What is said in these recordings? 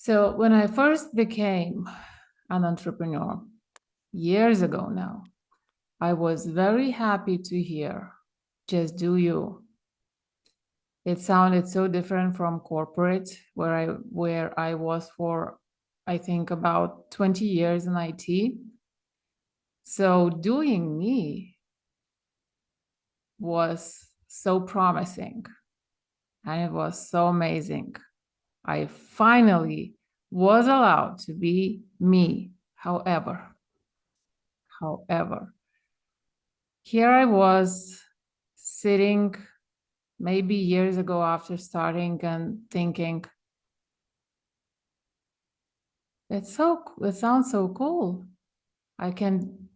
So when I first became an entrepreneur years ago now, I was very happy to hear, just do you. It sounded so different from corporate where I was for, I think, about 20 years in IT. So doing me was so promising and it was so amazing. I finally was allowed to be me. However, here I was sitting maybe years ago after starting and thinking, it sounds so cool. I can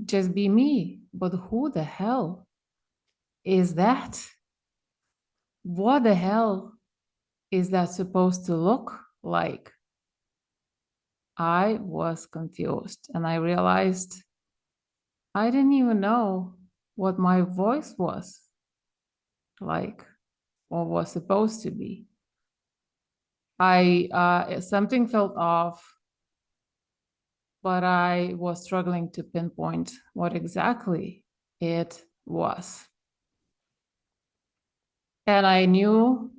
just be me, but who the hell is that? What the hell is that supposed to look like? I was confused and I realized I didn't even know what my voice was like or was supposed to be. Something felt off, but I was struggling to pinpoint what exactly it was. And I knew,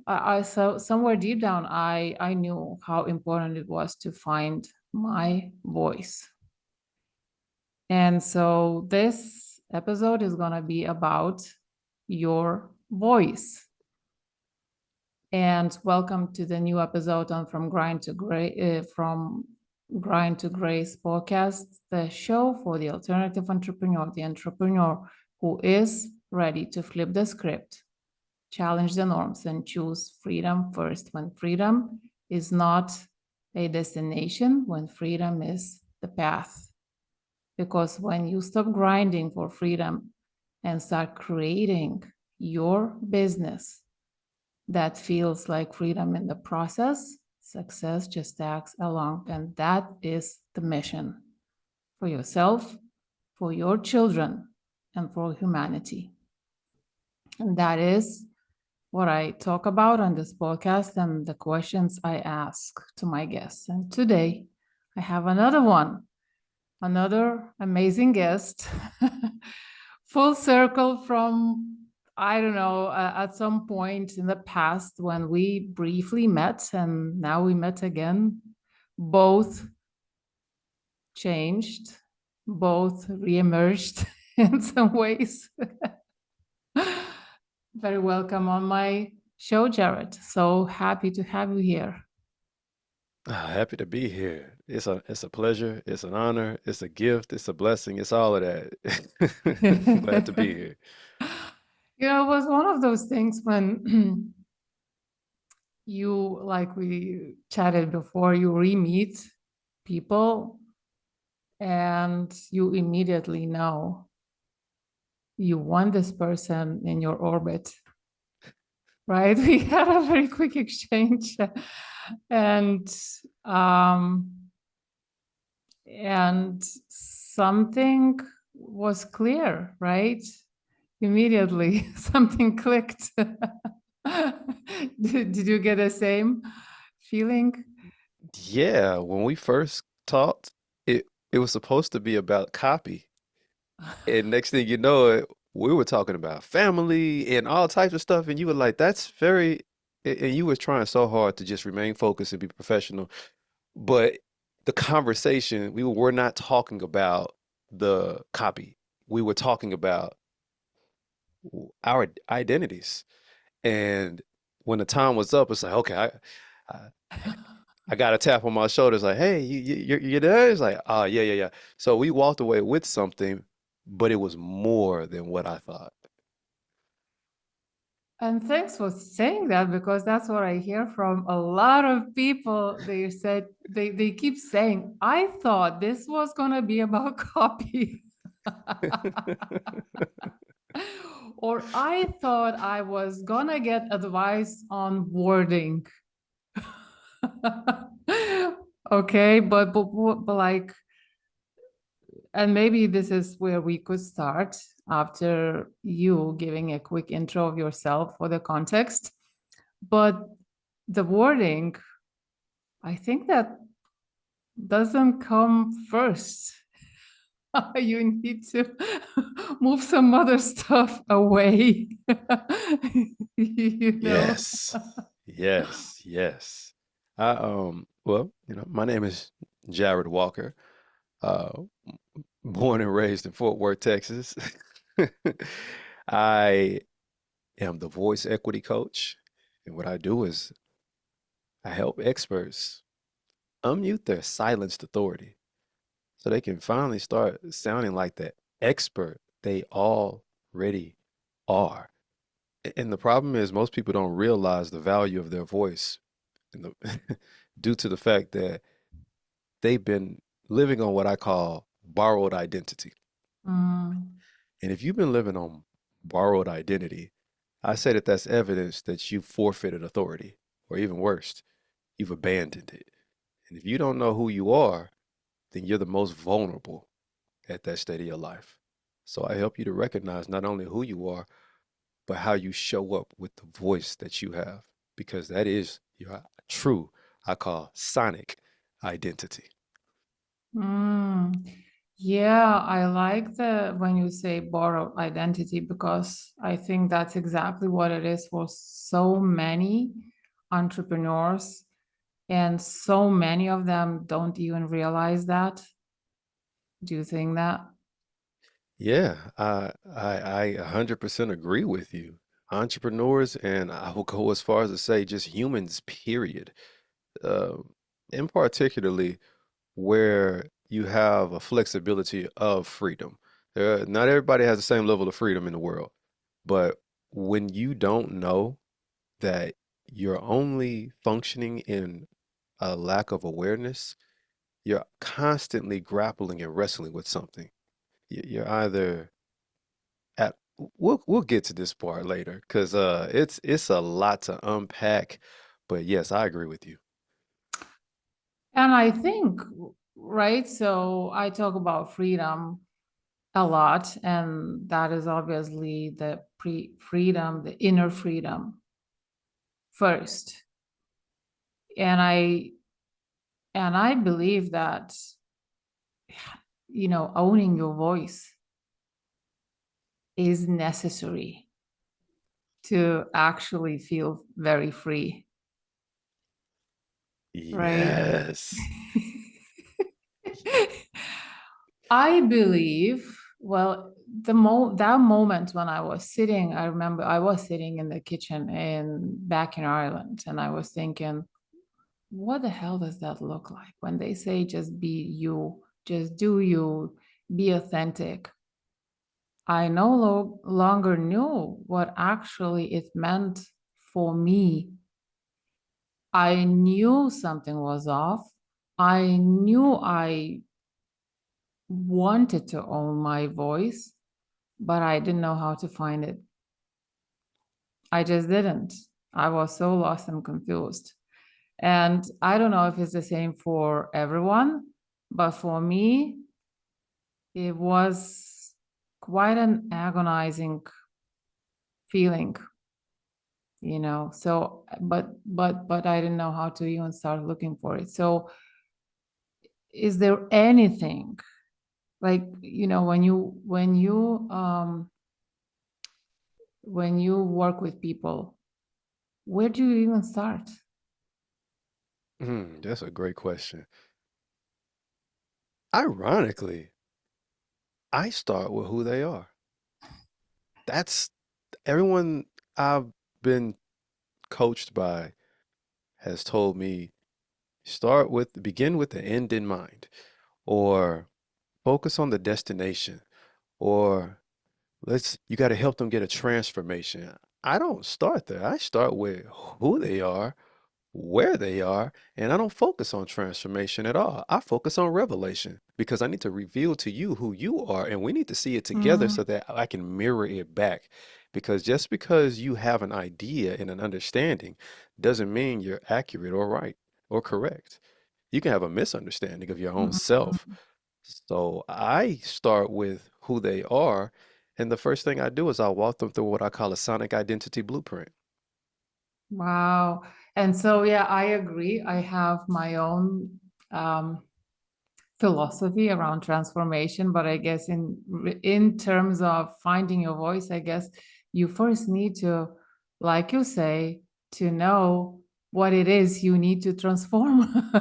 so somewhere deep down, I knew how important it was to find my voice. And so this episode is going to be about your voice. And welcome to the new episode on From Grind to Grace podcast, the show for the alternative entrepreneur, the entrepreneur who is ready to flip the script, challenge the norms, and choose freedom first. When freedom is not a destination, when freedom is the path. Because when you stop grinding for freedom and start creating your business that feels like freedom in the process, success just tags along. And that is the mission for yourself, for your children, and for humanity. And that is what I talk about on this podcast and the questions I ask to my guests. And today I have another amazing guest, full circle from, I don't know, at some point in the past when we briefly met and now we met again, both changed, both reemerged in some ways. Very welcome on my show, Jarrad. So happy to have you here. Happy to be here. It's a pleasure. It's an honor. It's a gift. It's a blessing. It's all of that. Glad to be here. It was one of those things when you, like we chatted before, you re-meet people and you immediately know you want this person in your orbit, right? We had a very quick exchange and um, and something was clear, right? Immediately something clicked. Did you get the same feeling? Yeah, when we first talked, it was supposed to be about copy. And next thing you know, we were talking about family and all types of stuff, and you were like, that's very, and you was trying so hard to just remain focused and be professional. But the conversation, we were not talking about the copy. We were talking about our identities. And when the time was up, it's like, okay, I, I got a tap on my shoulder. It's like, hey, you there? It's like, oh, yeah, yeah, yeah. So we walked away with something, but it was more than what I thought. And thanks for saying that because that's what I hear from a lot of people. They said they keep saying, I thought this was gonna be about copy. Or I thought I was gonna get advice on wording. Okay, but like, and maybe this is where we could start after you giving a quick intro of yourself for the context. But the wording I think that doesn't come first. You need to move some other stuff away. You know? Yes. Yes, yes. Well, my name is Jarrad Walker. Uh, born and raised in Fort Worth, Texas. I am the voice equity coach, and what I do is I help experts unmute their silenced authority so they can finally start sounding like the expert they already are. And the problem is most people don't realize the value of their voice and due to the fact that they've been living on what I call borrowed identity. Mm, And if you've been living on borrowed identity, I say that that's evidence that you forfeited authority, or even worse, you've abandoned it. And if you don't know who you are, then you're the most vulnerable at that state of your life. So I help you to recognize not only who you are, but how you show up with the voice that you have, because that is your true, I call sonic identity. mm. Yeah, I like the when you say borrowed identity because I think that's exactly what it is for so many entrepreneurs, and so many of them don't even realize that. Do you think that? Yeah, I 100% agree with you. Entrepreneurs, and I will go as far as to say just humans, period. Uh, in particularly where you have a flexibility of freedom. Not everybody has the same level of freedom in the world, but when you don't know that you're only functioning in a lack of awareness, you're constantly grappling and wrestling with something. You're either at we'll get to this part later because it's a lot to unpack. But yes, I agree with you. And I think, right? So I talk about freedom a lot, and that is obviously the freedom, the inner freedom first. And I believe that, owning your voice is necessary to actually feel very free, right? Yes. I believe, well, that moment when I was sitting, I remember I was sitting in the kitchen back in Ireland, and I was thinking, what the hell does that look like when they say just be you, just do you, be authentic? I no longer knew what actually it meant for me. I knew something was off. I knew I wanted to own my voice, but I didn't know how to find it. I just didn't. I was so lost and confused. And I don't know if it's the same for everyone, but for me, it was quite an agonizing feeling, So, but I didn't know how to even start looking for it. So, is there anything like, when you work with people, where do you even start? That's a great question. Ironically, I start with who they are. That's everyone I've been coached by has told me begin with the end in mind, or focus on the destination, or you got to help them get a transformation. I don't start there. I start with who they are, where they are, and I don't focus on transformation at all. I focus on revelation because I need to reveal to you who you are, and we need to see it together Mm, so that I can mirror it back. Because just because you have an idea and an understanding doesn't mean you're accurate or right or correct. You can have a misunderstanding of your own self. mm. So I start with who they are, and the first thing I do is I walk them through what I call a sonic identity blueprint. Wow. And so, yeah, I agree. I have my own um, philosophy around transformation, but I guess in terms of finding your voice, I guess you first need to, like you say, to know what it is you need to transform.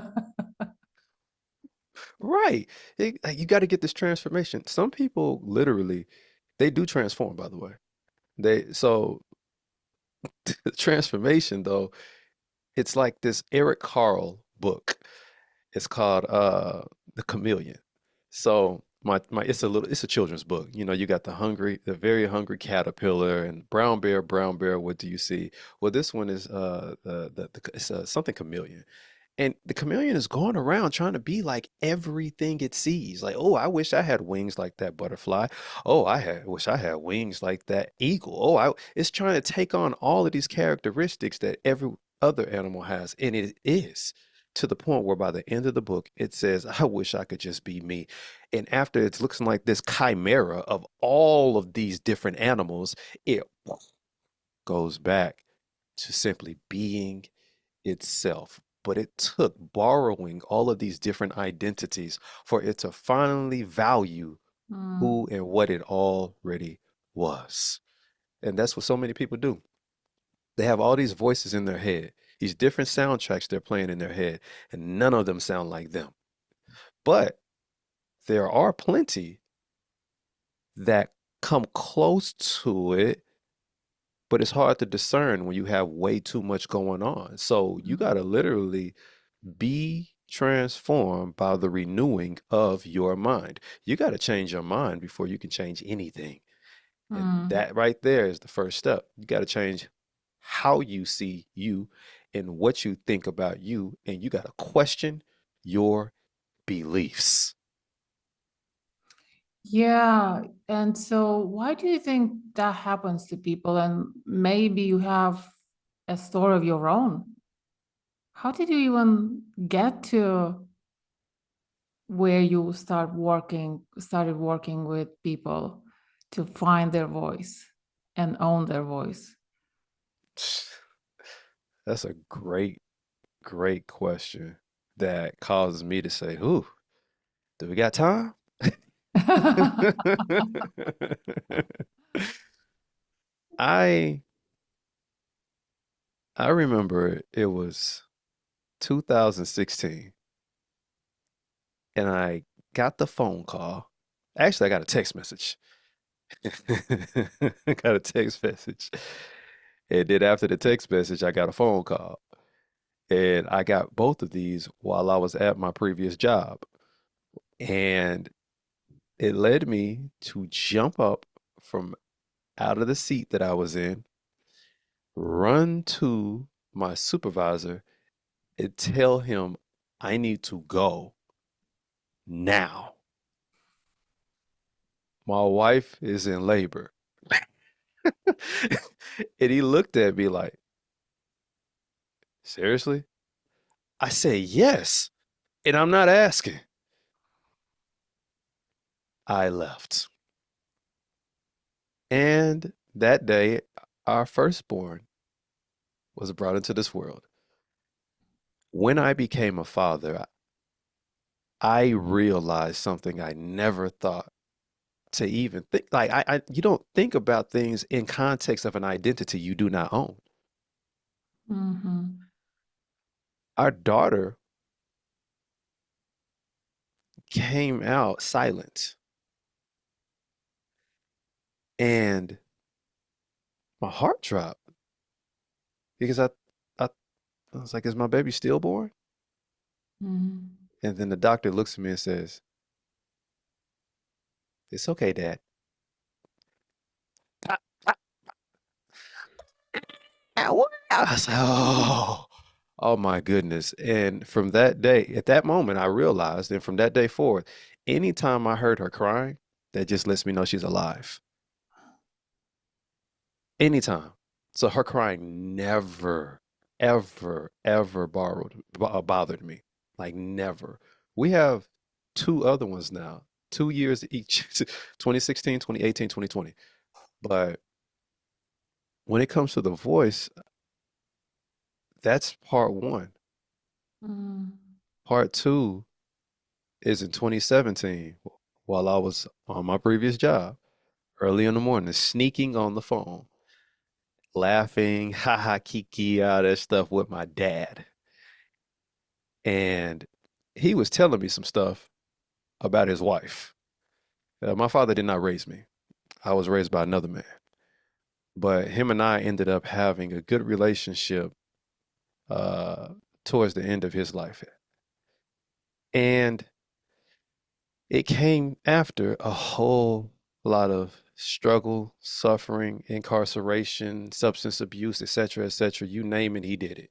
Right. You got to get this transformation. Some people literally, they do transform, by the way. So the transformation though, it's like this Eric Carle book. It's called The Chameleon. So my it's a children's book. You know, you got the very hungry caterpillar and brown bear, what do you see? Well, this one is it's something chameleon. And the chameleon is going around trying to be like everything it sees. Like, oh, I wish I had wings like that butterfly. Oh, wish I had wings like that eagle. It's trying to take on all of these characteristics that every other animal has. And it is to the point where by the end of the book, it says, I wish I could just be me. And after it's looking like this chimera of all of these different animals, it goes back to simply being itself. But it took borrowing all of these different identities for it to finally value Mm, who and what it already was. And that's what so many people do. They have all these voices in their head, these different soundtracks they're playing in their head, and none of them sound like them. But there are plenty that come close to it, but it's hard to discern when you have way too much going on. So you got to literally be transformed by the renewing of your mind. You got to change your mind before you can change anything. And mm. that right there is the first step. You got to change how you see you and what you think about you. And you got to question your beliefs. Yeah. And so, why do you think that happens to people? And maybe you have a story of your own. How did you even get to where you started working with people to find their voice and own their voice? That's a great question that causes me to say, "Ooh, do we got time?" I I remember it was 2016 and I got the phone call. Actually, I got a text message. I got a text message. And then after the text message, I got a phone call. And I got both of these while I was at my previous job. And it led me to jump up from out of the seat that I was in, run to my supervisor, and tell him I need to go now. My wife is in labor. And he looked at me like, seriously? I said, yes. And I'm not asking. I left. And that day, our firstborn was brought into this world. When I became a father, I realized something I never thought to even think. Like, you don't think about things in context of an identity you do not own. Mhm. Our daughter came out silent. And my heart dropped because I I was like, is my baby stillborn? Mhm. And then the doctor looks at me and says, it's okay, Dad. I, I, I was like, oh my goodness. And from that day, at that moment, I realized, and from that day forward, anytime I heard her crying, that just lets me know she's alive. Anytime. So her crying never, ever bothered me. Like never. We have two other ones now, 2 years each, 2016, 2018, 2020. But when it comes to the voice, That's part one. Mm. Part two is in 2017 while I was on my previous job, early in the morning, sneaking on the phone, laughing, ha ha kiki, all that stuff with my dad. And he was telling me some stuff about his wife. My father did not raise me. I was raised by another man. But him and I ended up having a good relationship uh, towards the end of his life. And it came after a whole lot of struggle, suffering, incarceration, substance abuse, etc., etc. You name it, he did it.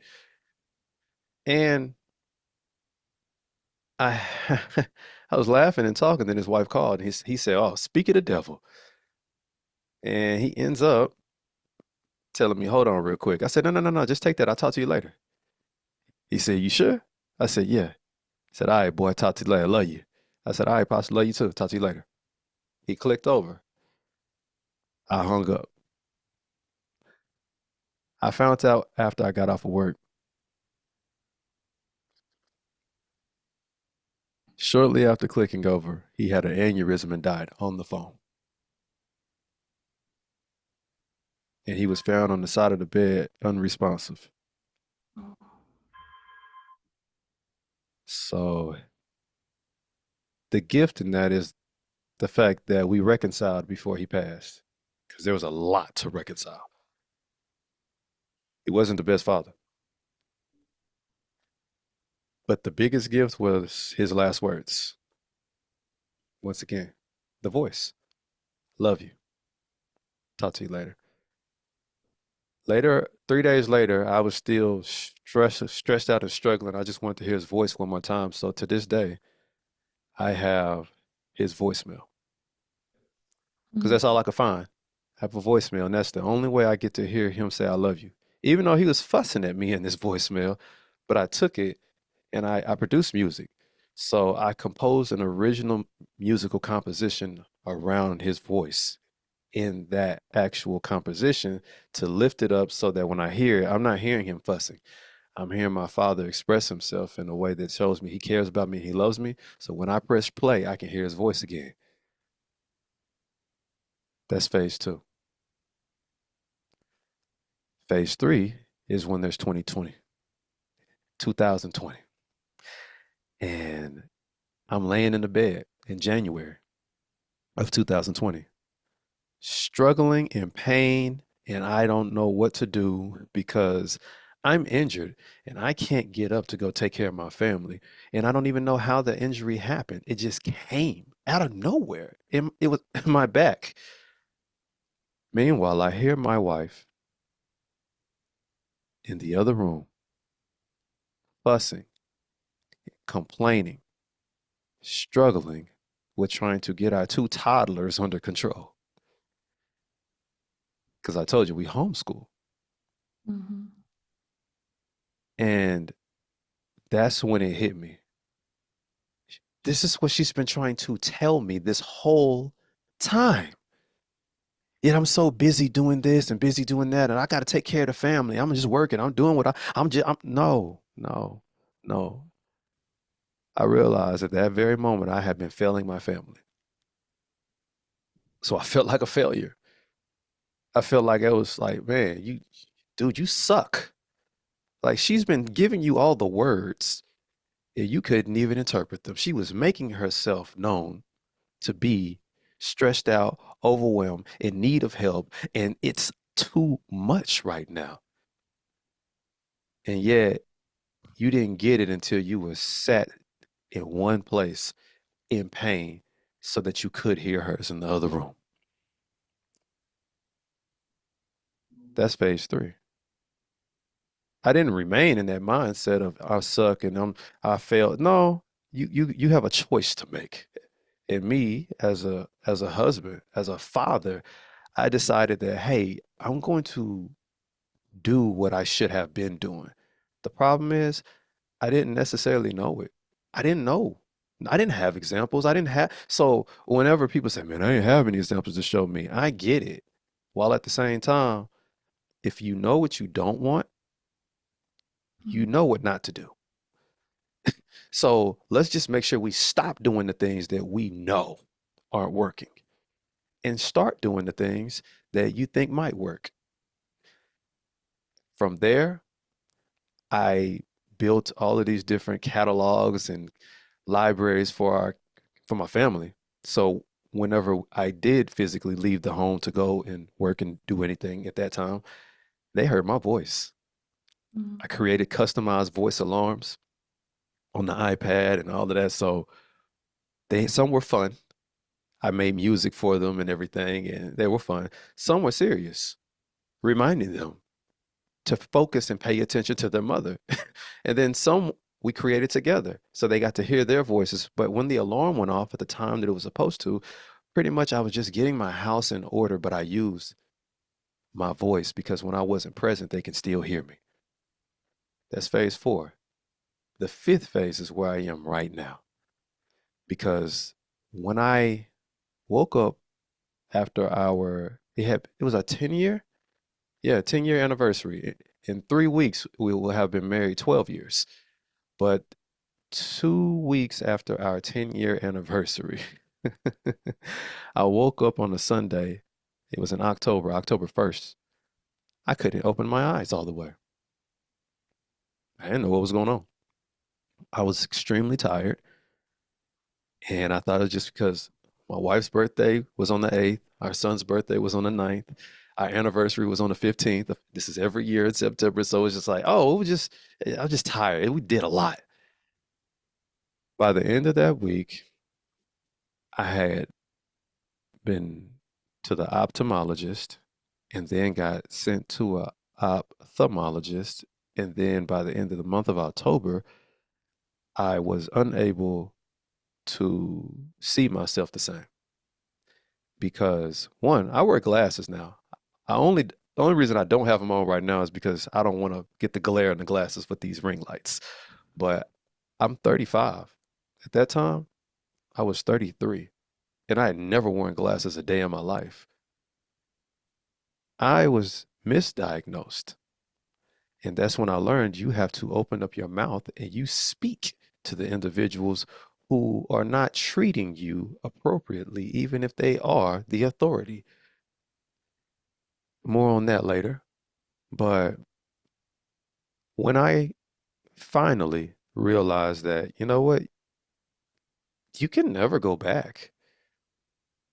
And I I was laughing and talking, then his wife called and he said, "Oh, speak of the devil." And he ends up telling me, "Hold on real quick." I said, "No, no, no, no, just take that. I'll talk to you later." He said, "You sure?" I said, "Yeah." He said, "All right, boy, talk to you later. Love you." I said, "All right, Pops, love you too. Talk to you later." He clicked over. I hung up. I found out after I got off of work. Shortly after clicking over, he had an aneurysm and died on the phone. And he was found on the side of the bed, unresponsive. So the gift in that is the fact that we reconciled before he passed, because there was a lot to reconcile. He wasn't the best father, but the biggest gift was his last words. Once again, the voice. Love you. Talk to you later. Later, 3 days later, I was still stressed out and struggling. I just wanted to hear his voice one more time. So to this day, I have his voicemail because Mm. that's all I could find. I have a voicemail, and that's the only way I get to hear him say, I love you. Even though he was fussing at me in this voicemail, but I took it and I produced music. So I composed an original musical composition around his voice in that actual composition to lift it up so that when I hear it, I'm not hearing him fussing. I'm hearing my father express himself in a way that shows me he cares about me, he loves me. So when I press play, I can hear his voice again. That's phase two. Phase three is when there's 2020, 2020. And I'm laying in the bed in January of 2020, struggling in pain, and I don't know what to do because I'm injured and I can't get up to go take care of my family. And I don't even know how the injury happened. It just came out of nowhere. It was in my back. Meanwhile, I hear my wife in the other room fussing, complaining, struggling with trying to get our two toddlers under control. Because I told you we homeschool. Mhm. And that's when it hit me. This is what she's been trying to tell me this whole time. Yet I'm so busy doing this and busy doing that, and I got to take care of the family. I'm just working. I'm doing what I'm just, no, no, no. I realized at that very moment I had been failing my family. So I felt like a failure. I felt like it was like, man, dude, you suck. Like she's been giving you all the words and you couldn't even interpret them. She was making herself known to be stressed out, overwhelmed, in need of help, and it's too much right now. And yet, you didn't get it until you were sat in one place in pain so that you could hear hers in the other room. That's phase three. I didn't remain in that mindset of I suck and I failed. No, you have a choice to make. And me as a husband, as a father, I decided that hey, I'm going to do what I should have been doing. The problem is I didn't necessarily know it. I didn't know. I didn't have examples. I didn't have. So whenever people say, man, I didn't have any examples to show me, I get it. While at the same time, if you know what you don't want, You know what not to do. So let's just make sure we stop doing the things that we know aren't working and start doing the things that you think might work. From there, I built all of these different catalogs and libraries for my family. So whenever I did physically leave the home to go and work and do anything at that time, they heard my voice. I Mm. created customized voice alarms on the iPad and all of that. So some were fun. I made music for them and everything, and they were fun. Some were serious, reminding them to focus and pay attention to their mother. And then some we created together. So they got to hear their voices. But when the alarm went off at the time that it was supposed to, pretty much I was just getting my house in order, but I used my voice because when I wasn't present, they can still hear me. That's phase four. The fifth phase is where I am right now because when I woke up after it was a 10-year, yeah, 10-year anniversary. In 3 weeks, we will have been married 12 years. But 2 weeks after our 10-year anniversary, I woke up on a Sunday. It was in October, October 1st. I couldn't open my eyes all the way. I didn't know what was going on. I was extremely tired, and I thought it was just because my wife's birthday was on the 8th, our son's birthday was on the 9th, our anniversary was on the 15th. This is every year in September, so it's just like, oh, I was just tired. We did a lot. By the end of that week, I had been to the ophthalmologist and then got sent to a ophthalmologist. And then by the end of the month of October, I was unable to see myself the same because one, I wear glasses now. The only reason I don't have them on right now is because I don't want to get the glare in the glasses with these ring lights. But I'm 35. At that time, I was 33, and I had never worn glasses a day in my life. I was misdiagnosed. And that's when I learned you have to open up your mouth and you speak to the individuals who are not treating you appropriately, even if they are the authority. More on that later. But when I finally realized that, you know what, you can never go back.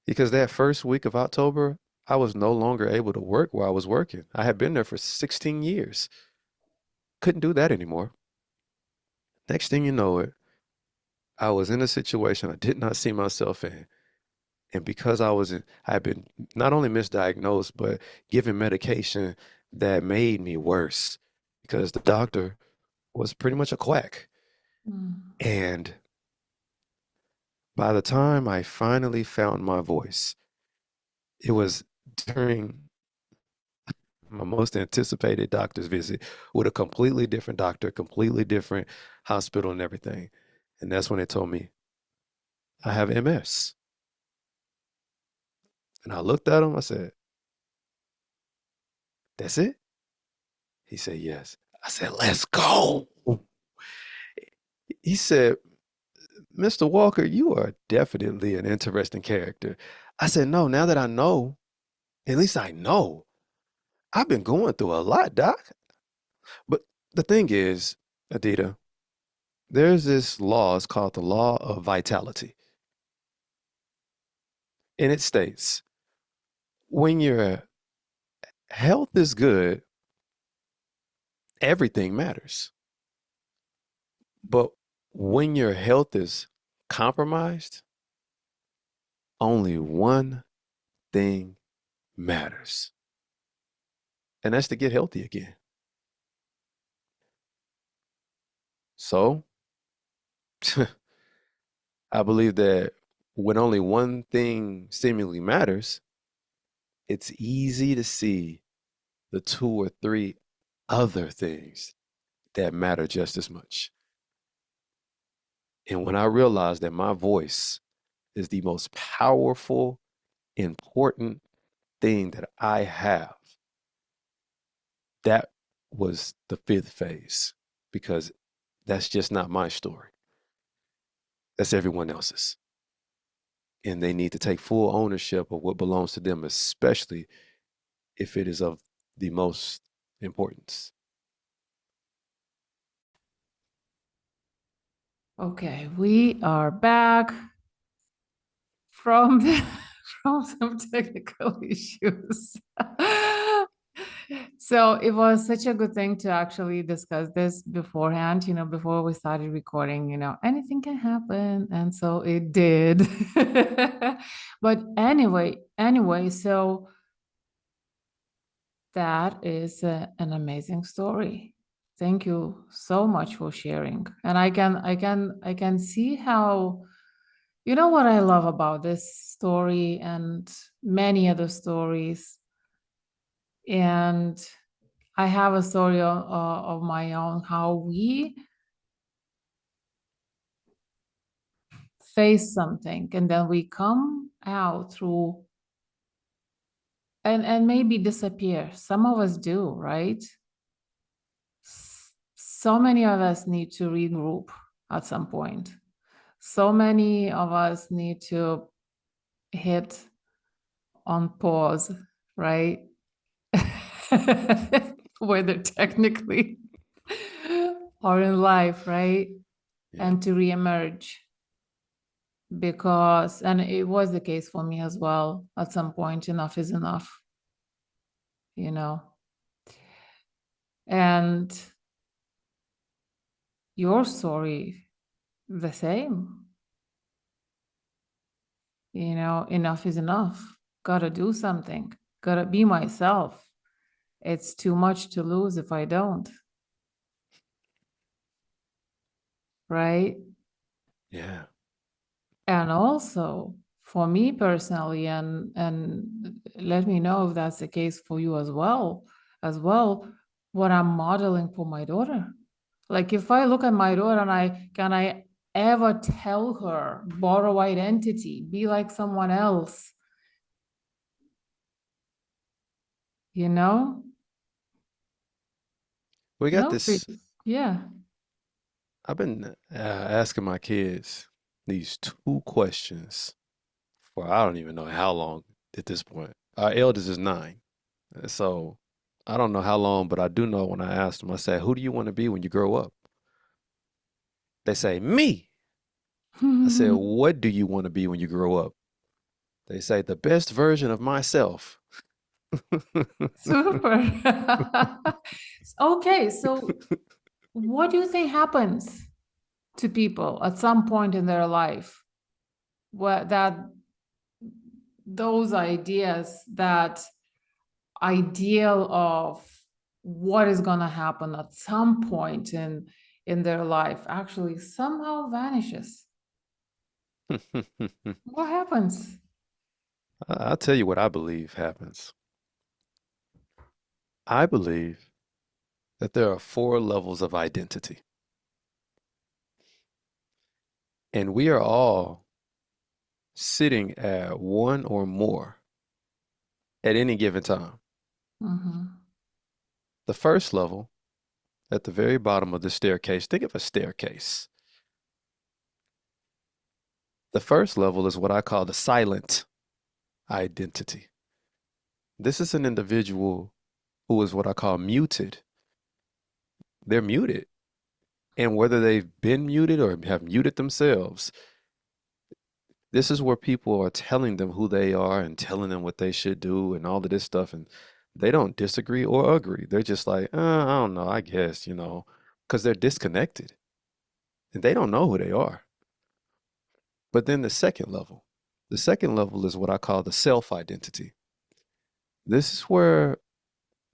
Because that first week of October, I was no longer able to work where I was working. I had been there for 16 years. Couldn't do that anymore. Next thing you know it, I was in a situation I did not see myself in. And because I had been not only misdiagnosed, but given medication that made me worse because the doctor was pretty much a quack. Mm. And by the time I finally found my voice, it was during my most anticipated doctor's visit with a completely different doctor, completely different hospital and everything. And that's when they told me I have MS. And I looked at him, I said, that's it? He said, yes. I said, let's go. He said, Mr. Walker, you are definitely an interesting character. I said, no, now that I know, at least I know. I've been going through a lot, Doc. But the thing is, Adita, there's this law, it's called the law of vitality. And it states when your health is good, everything matters. But when your health is compromised, only one thing matters, and that's to get healthy again. So I believe that when only one thing seemingly matters, it's easy to see the two or three other things that matter just as much. And when I realized that my voice is the most powerful, important thing that I have, that was the fifth phase. because that's just not my story. That's everyone else's. And they need to take full ownership of what belongs to them, especially if it is of the most importance. Okay, we are back from from some technical issues. So it was such a good thing to actually discuss this beforehand, before we started recording, anything can happen. And so it did. But anyway, so that is an amazing story. Thank you so much for sharing. And I can see how, what I love about this story and many other stories. And I have a story of my own, how we face something and then we come out through and maybe disappear. Some of us do, right? So many of us need to regroup at some point. So many of us need to hit on pause, right? Whether technically or in life, right? Yeah. And to reemerge. Because, and it was the case for me as well, at some point, enough is enough, you know. And your story, the same, enough is enough. Gotta do something, gotta be myself. It's too much to lose if I don't, right? Yeah. And also for me personally, and let me know if that's the case for you as well, what I'm modeling for my daughter. Like if I look at my daughter and I ever tell her, borrow identity, be like someone else, you know? We got No, this. yeah. I've been asking my kids these two questions for I don't even know how long at this point. Our eldest is 9. So I don't know how long, but I do know when I asked them, I said, who do you want to be when you grow up? They say, me. I said, what do you want to be when you grow up? They say, the best version of myself. Super. Okay, so what do you think happens to people at some point in their life where that those ideas, that ideal of what is going to happen at some point in their life actually somehow vanishes? What happens? I'll tell you what I believe happens. I believe that there are 4 levels of identity, and we are all sitting at one or more at any given time. Mm-hmm. The first level, at the very bottom of the staircase, think of a staircase. The first level is what I call the silent identity. This is an individual who is what I call muted. They're muted. And whether they've been muted or have muted themselves, this is where people are telling them who they are and telling them what they should do and all of this stuff. And they don't disagree or agree. They're just like, I don't know, I guess, because they're disconnected and they don't know who they are. But then the second level is what I call the self identity. This is where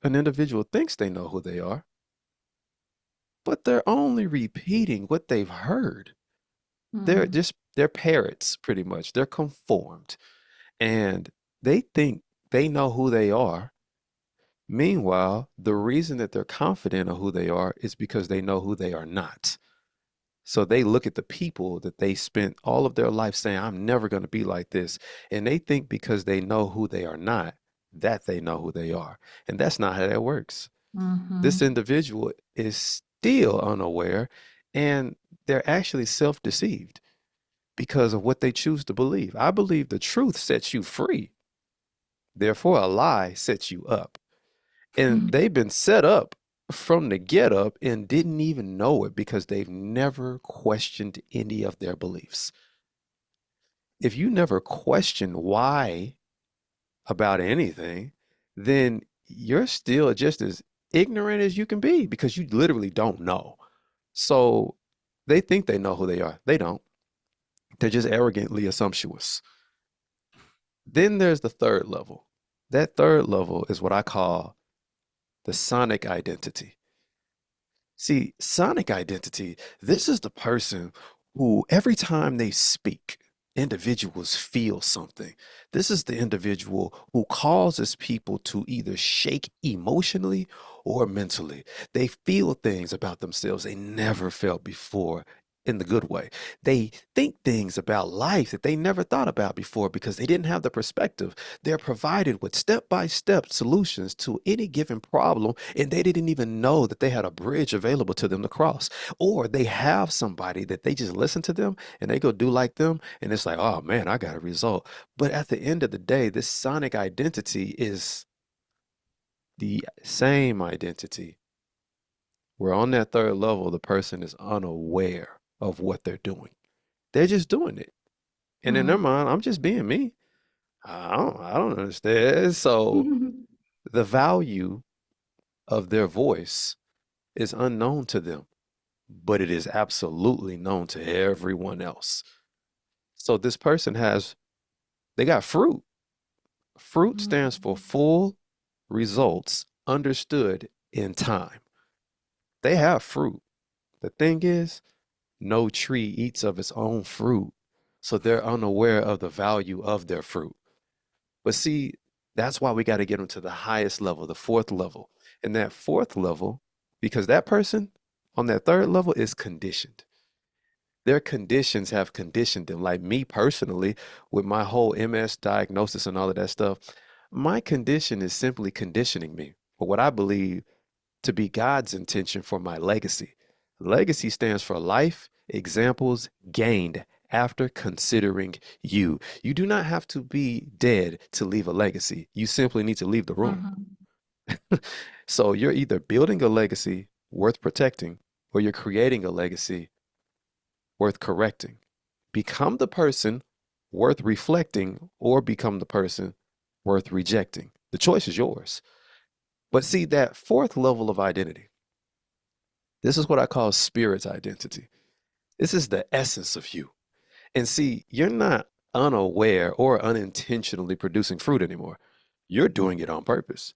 an individual thinks they know who they are, but they're only repeating what they've heard. Mm. They're parrots pretty much. They're conformed and they think they know who they are. Meanwhile, the reason that they're confident of who they are is because they know who they are not. So they look at the people that they spent all of their life saying, I'm never going to be like this. And they think because they know who they are not, that they know who they are. And that's not how that works. This Mm-hmm. individual is still unaware, and they're actually self-deceived because of what they choose to believe. I believe the truth sets you free. Therefore, a lie sets you up. And they've been set up from the get up and didn't even know it because they've never questioned any of their beliefs. If you never question why about anything, then you're still just as ignorant as you can be because you literally don't know. So they think they know who they are. They don't. They're just arrogantly assumptuous. Then there's the third level. That third level is what I call the sonic identity. See, sonic identity, this is the person who every time they speak, individuals feel something. This is the individual who causes people to either shake emotionally or mentally. They feel things about themselves they never felt before in the good way. They think things about life that they never thought about before because they didn't have the perspective. They're provided with step-by-step solutions to any given problem, and they didn't even know that they had a bridge available to them to cross. Or they have somebody that they just listen to them and they go do like them, and it's like, oh man, I got a result. But at the end of the day, this sonic identity is the same identity where on that third level, the person is unaware of what they're doing. They're just doing it. And in their mind, I'm just being me. I don't understand. So the value of their voice is unknown to them, but it is absolutely known to everyone else. So this person they got fruit. Fruit stands for full results understood in time. They have fruit. The thing is, no tree eats of its own fruit. So they're unaware of the value of their fruit. But see, that's why we got to get them to the highest level, the fourth level. And that fourth level, because that person on that third level is conditioned. Their conditions have conditioned them. Like me personally, with my whole MS diagnosis and all of that stuff, my condition is simply conditioning me for what I believe to be God's intention for my legacy. Legacy stands for life examples gained after considering you. You do not have to be dead to leave a legacy. You simply need to leave the room. So you're either building a legacy worth protecting or you're creating a legacy worth correcting. Become the person worth reflecting or become the person worth rejecting. The choice is yours. But see, that fourth level of identity, this is what I call spirit's identity. This is the essence of you. And see, you're not unaware or unintentionally producing fruit anymore. You're doing it on purpose.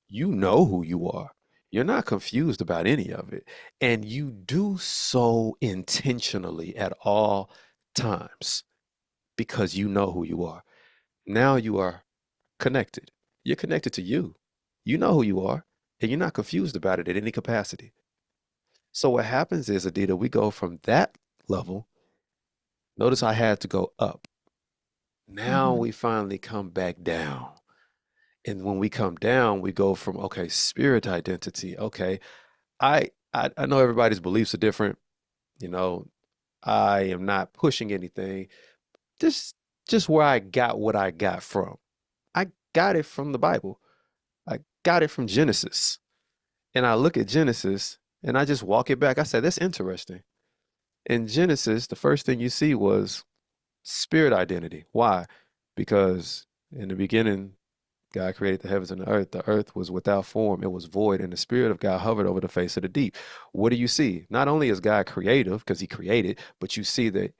You know who you are. You're not confused about any of it. And you do so intentionally at all times because you know who you are. Now you are connected. You're connected to you. You know who you are, and you're not confused about it in any capacity. So what happens is, Adita, we go from that level. Notice I had to go up. Now we finally come back down. And when we come down, we go from, okay, spirit identity. Okay, I know everybody's beliefs are different. You know, I am not pushing anything. Just just where I got what I got from. I got it from the Bible. I got it from Genesis. And I look at Genesis and I just walk it back. I said, that's interesting. In Genesis, the first thing you see was spirit identity. Why? Because in the beginning, God created the heavens and the earth. The earth was without form, it was void, and the Spirit of God hovered over the face of the deep. What do you see? Not only is God creative because He created, but you see that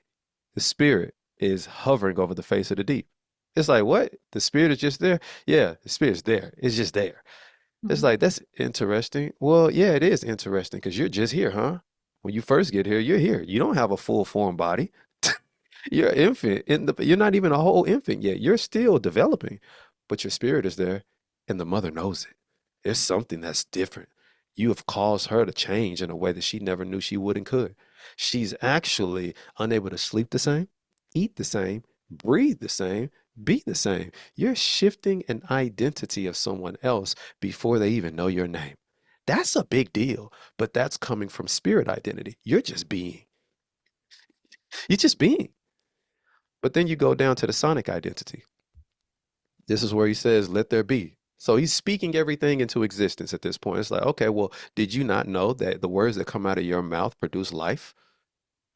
the Spirit is hovering over the face of the deep. It's like, what? The Spirit is just there? Yeah, the Spirit's there. It's just there. It's like, that's interesting. Well, yeah, it is interesting because you're just here, huh? When you first get here, you're here. You don't have a full form body. You're an infant you're not even a whole infant yet. You're still developing, but your spirit is there and the mother knows it. There's something that's different. You have caused her to change in a way that she never knew she would and could. She's actually unable to sleep the same, eat the same, breathe the same, be the same. You're shifting an identity of someone else before they even know your name. That's a big deal, but that's coming from spirit identity. You're just being. You're just being. But then you go down to the sonic identity. This is where he says, let there be. So he's speaking everything into existence at this point. It's like, okay, well, did you not know that the words that come out of your mouth produce life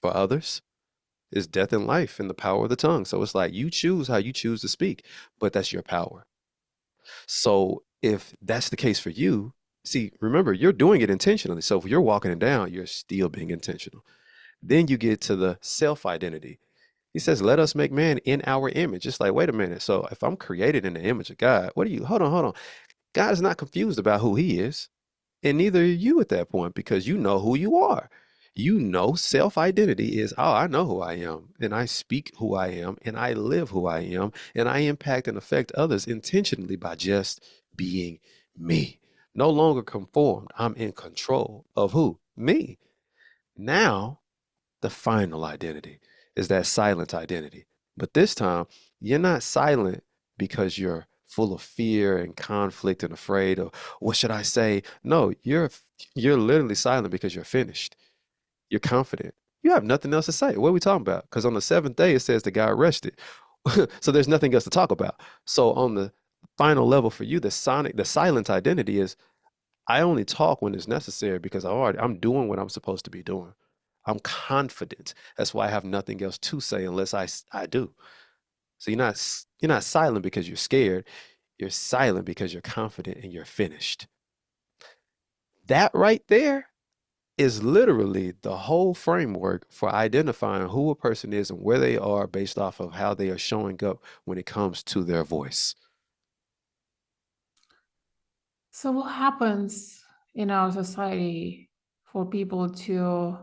for others? Is death and life in the power of the tongue. So it's like you choose how you choose to speak, but that's your power. So if that's the case for you, see, remember, you're doing it intentionally. So if you're walking it down, you're still being intentional. Then you get to the self identity. He says, let us make man in our image. It's like, wait a minute. So if I'm created in the image of God, what are you? Hold on, hold on. God is not confused about who he is. And neither are you at that point because you know who you are. You know, self identity is, oh, I know who I am, and I speak who I am, and I live who I am, and I impact and affect others intentionally by just being me. No longer conformed. I'm in control of who? Me. Now, the final identity is that silent identity. But this time, you're not silent because you're full of fear and conflict and afraid of what should I say? No, you're literally silent because you're finished. You're confident. You have nothing else to say. What are we talking about? Because on the seventh day, it says the guy rested. So there's nothing else to talk about. So on the final level for you, the silent identity is I only talk when it's necessary because I'm doing what I'm supposed to be doing. I'm confident. That's why I have nothing else to say unless I do. So you're not silent because you're scared. You're silent because you're confident and you're finished. That right there is literally the whole framework for identifying who a person is and where they are based off of how they are showing up when it comes to their voice. So, what happens in our society for people to,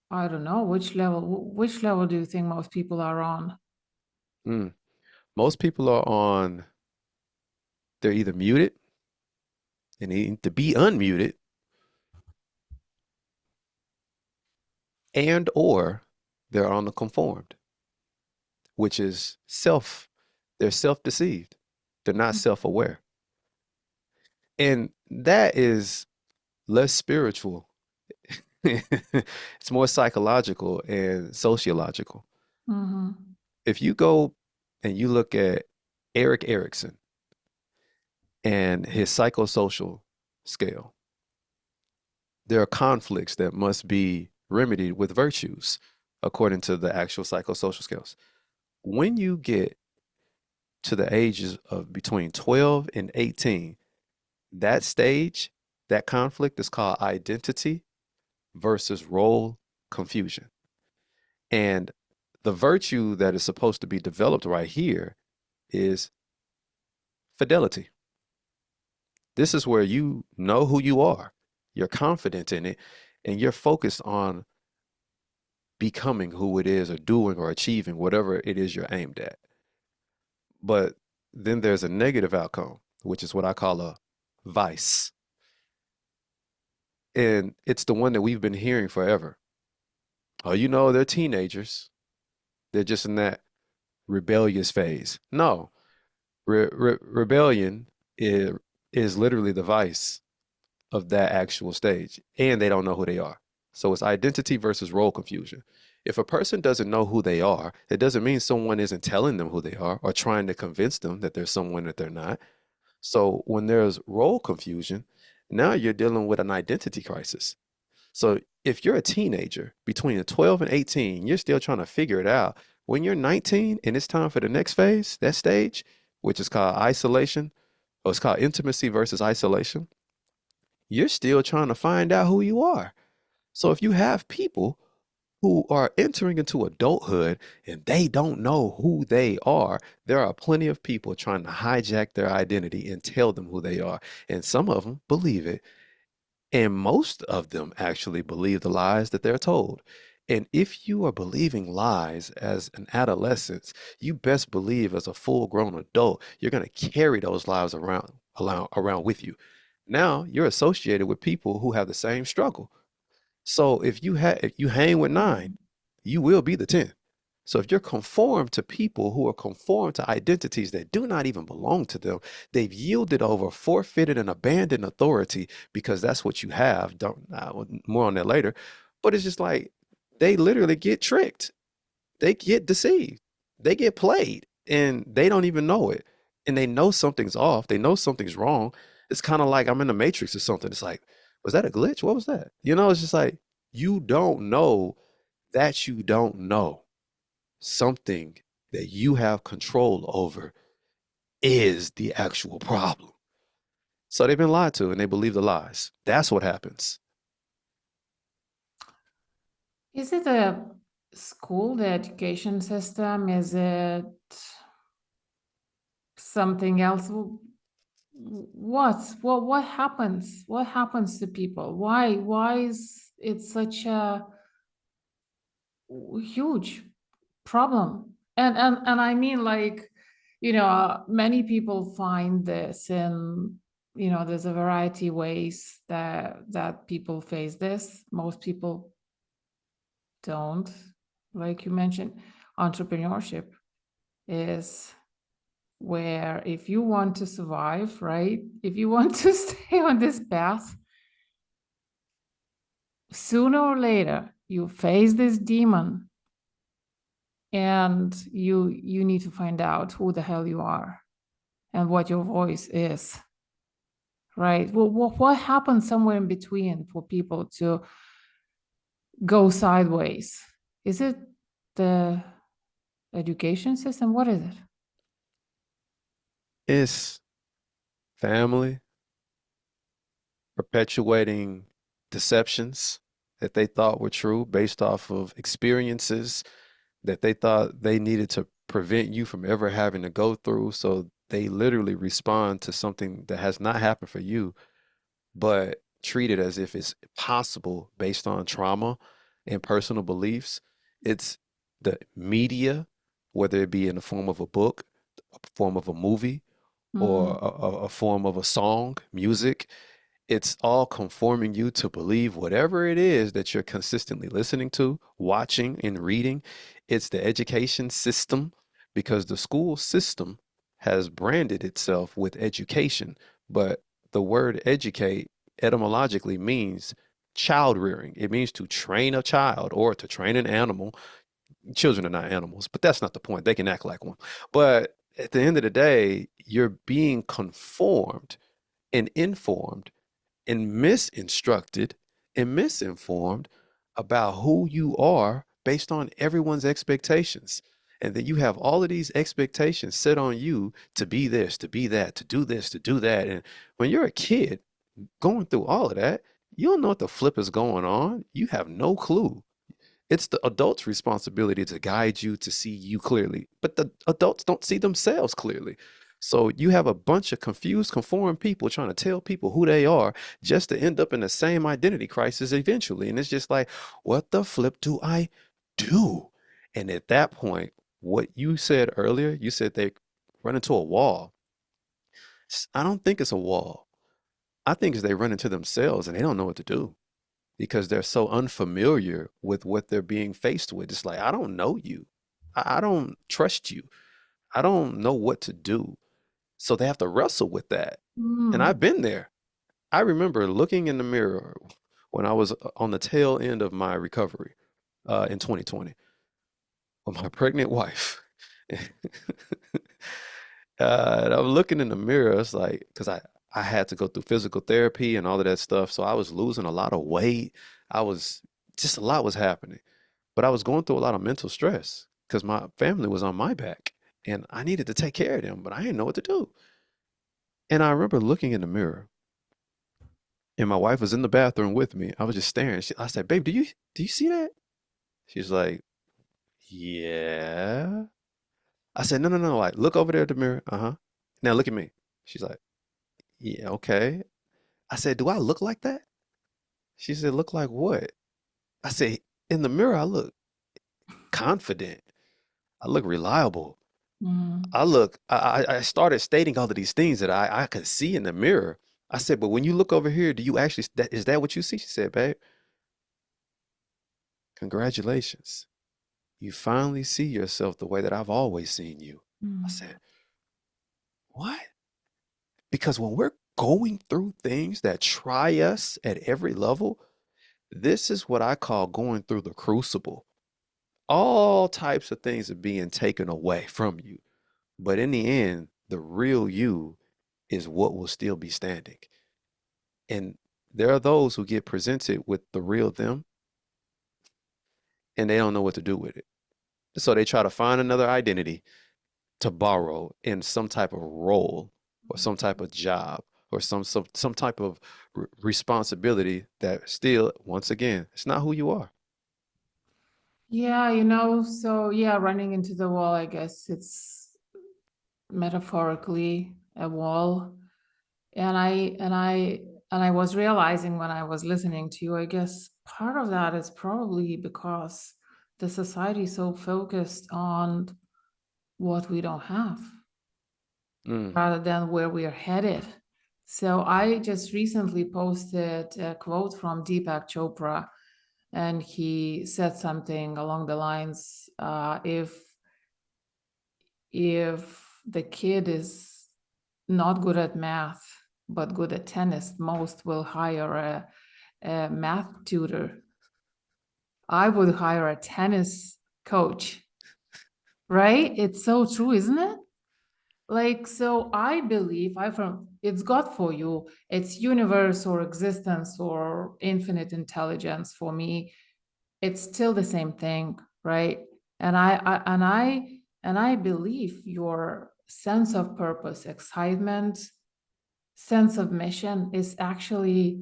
I don't know, which level do you think most people are on? Mm. Most people are on, they're either muted and they need to be unmuted and or they're on the conformed, which is they're self-deceived. They're not self-aware. And that is less spiritual. It's more psychological and sociological. Mm-hmm. If you go and you look at Eric Erickson and his psychosocial scale, there are conflicts that must be remedied with virtues according to the actual psychosocial scales. When you get to the ages of between 12 and 18, that stage, that conflict is called identity versus role confusion. And the virtue that is supposed to be developed right here is fidelity. This is where you know who you are, you're confident in it, and you're focused on becoming who it is or doing or achieving whatever it is you're aimed at. But then there's a negative outcome, which is what I call a vice. And it's the one that we've been hearing forever. Oh, they're teenagers. They're just in that rebellious phase. No, rebellion is literally the vice of that actual stage, and they don't know who they are. So it's identity versus role confusion. If a person doesn't know who they are, it doesn't mean someone isn't telling them who they are or trying to convince them that they're someone that they're not. So when there's role confusion, now you're dealing with an identity crisis. So if you're a teenager between 12 and 18, you're still trying to figure it out. When you're 19 and it's time for the next phase, that stage, which is called isolation, or it's called intimacy versus isolation, you're still trying to find out who you are. So if you have people who are entering into adulthood and they don't know who they are, there are plenty of people trying to hijack their identity and tell them who they are. And some of them believe it. And most of them actually believe the lies that they're told. And if you are believing lies as an adolescent, you best believe as a full grown adult, you're going to carry those lies around with you. Now you're associated with people who have the same struggle. So if you hang with nine, you will be the 10. So if you're conformed to people who are conformed to identities that do not even belong to them, they've yielded over, forfeited, and abandoned authority because that's what you have. Don't more on that later. But it's just like they literally get tricked. They get deceived. They get played and they don't even know it. And they know something's off. They know something's wrong. It's kind of like I'm in the Matrix or something. It's like, was that a glitch? What was that? It's just like you don't know that you don't know something that you have control over is the actual problem. So they've been lied to and they believe the lies. That's what happens. Is it the school, the education system? Is it something else? What happens? What happens to people? Why is it such a huge problem? And I mean, like, many people find this in, there's a variety of ways that people face this. Most people don't. Like you mentioned, entrepreneurship is where, if you want to survive, right? If you want to stay on this path, sooner or later you face this demon, and you need to find out who the hell you are and what your voice is, right? Well, what happens somewhere in between for people to go sideways? Is it the education system? What is it? It's family perpetuating deceptions that they thought were true based off of experiences that they thought they needed to prevent you from ever having to go through. So they literally respond to something that has not happened for you, but treat it as if it's possible based on trauma and personal beliefs. It's the media, whether it be in the form of a book, a form of a movie, or Mm, a form of a song, music. It's all conforming you to believe whatever it is that you're consistently listening to, watching, and reading. It's the education system because the school system has branded itself with education, but the word educate etymologically means child rearing. It means to train a child or to train an animal. Children are not animals, but that's not the point. They can act like one. But at the end of the day, you're being conformed and informed and misinstructed and misinformed about who you are based on everyone's expectations. And then you have all of these expectations set on you to be this, to be that, to do this, to do that. And when you're a kid going through all of that, you don't know what the flip is going on. You have no clue. It's the adult's responsibility to guide you to see you clearly, but the adults don't see themselves clearly. So you have a bunch of confused, conformed people trying to tell people who they are just to end up in the same identity crisis eventually. And it's just like, what the flip do I do? And at that point, what you said earlier, you said they run into a wall. I don't think it's a wall. I think it's they run into themselves and they don't know what to do because they're so unfamiliar with what they're being faced with. It's like, I don't know you. I don't trust you. I don't know what to do. So they have to wrestle with that. And mm, I've been there. I remember looking in the mirror when I was on the tail end of my recovery in 2020 with my pregnant wife. And I'm looking in the mirror. It's like, because I had to go through physical therapy and all of that stuff. So I was losing a lot of weight. I was just a lot was happening. But I was going through a lot of mental stress because my family was on my back and I needed to take care of them, but I didn't know what to do. And I remember looking in the mirror and my wife was in the bathroom with me. I was just staring. I said, "Babe, do you see that?" She's like, "Yeah." I said, "No, no, no. Like, look over there at the mirror. Uh-huh. Now look at me." She's like, "Yeah, okay." I said, "Do I look like that?" She said, "Look like what?" I said, "In the mirror, I look confident. I look reliable. mm, I started stating all of these things that I could see in the mirror. I said, but when you look over here, do you actually, is that what you see?" She said, "Babe, congratulations. you finally see yourself the way that I've always seen you. I Mm. said, what? Because when we're going through things that try us at every level, this is what I call going through the crucible. All types of things are being taken away from you. But in the end, the real you is what will still be standing. And there are those who get presented with the real them and they don't know what to do with it. So they try to find another identity to borrow in some type of role or some type of job or some type of responsibility that still, once again, it's not who you are. Yeah, so yeah, running into the wall, I guess it's metaphorically a wall. And I was realizing when I was listening to you, I guess part of that is probably because the society is so focused on what we don't have Mm, rather than where we are headed. So I just recently posted a quote from Deepak Chopra, and he said something along the lines, if the kid is not good at math but good at tennis, most will hire a math tutor. I would hire a tennis coach, right? It's so true, isn't it? Like, so I believe I from it's God for you, it's universe or existence or infinite intelligence for me. It's still the same thing, right? And I believe your sense of purpose, excitement, sense of mission is actually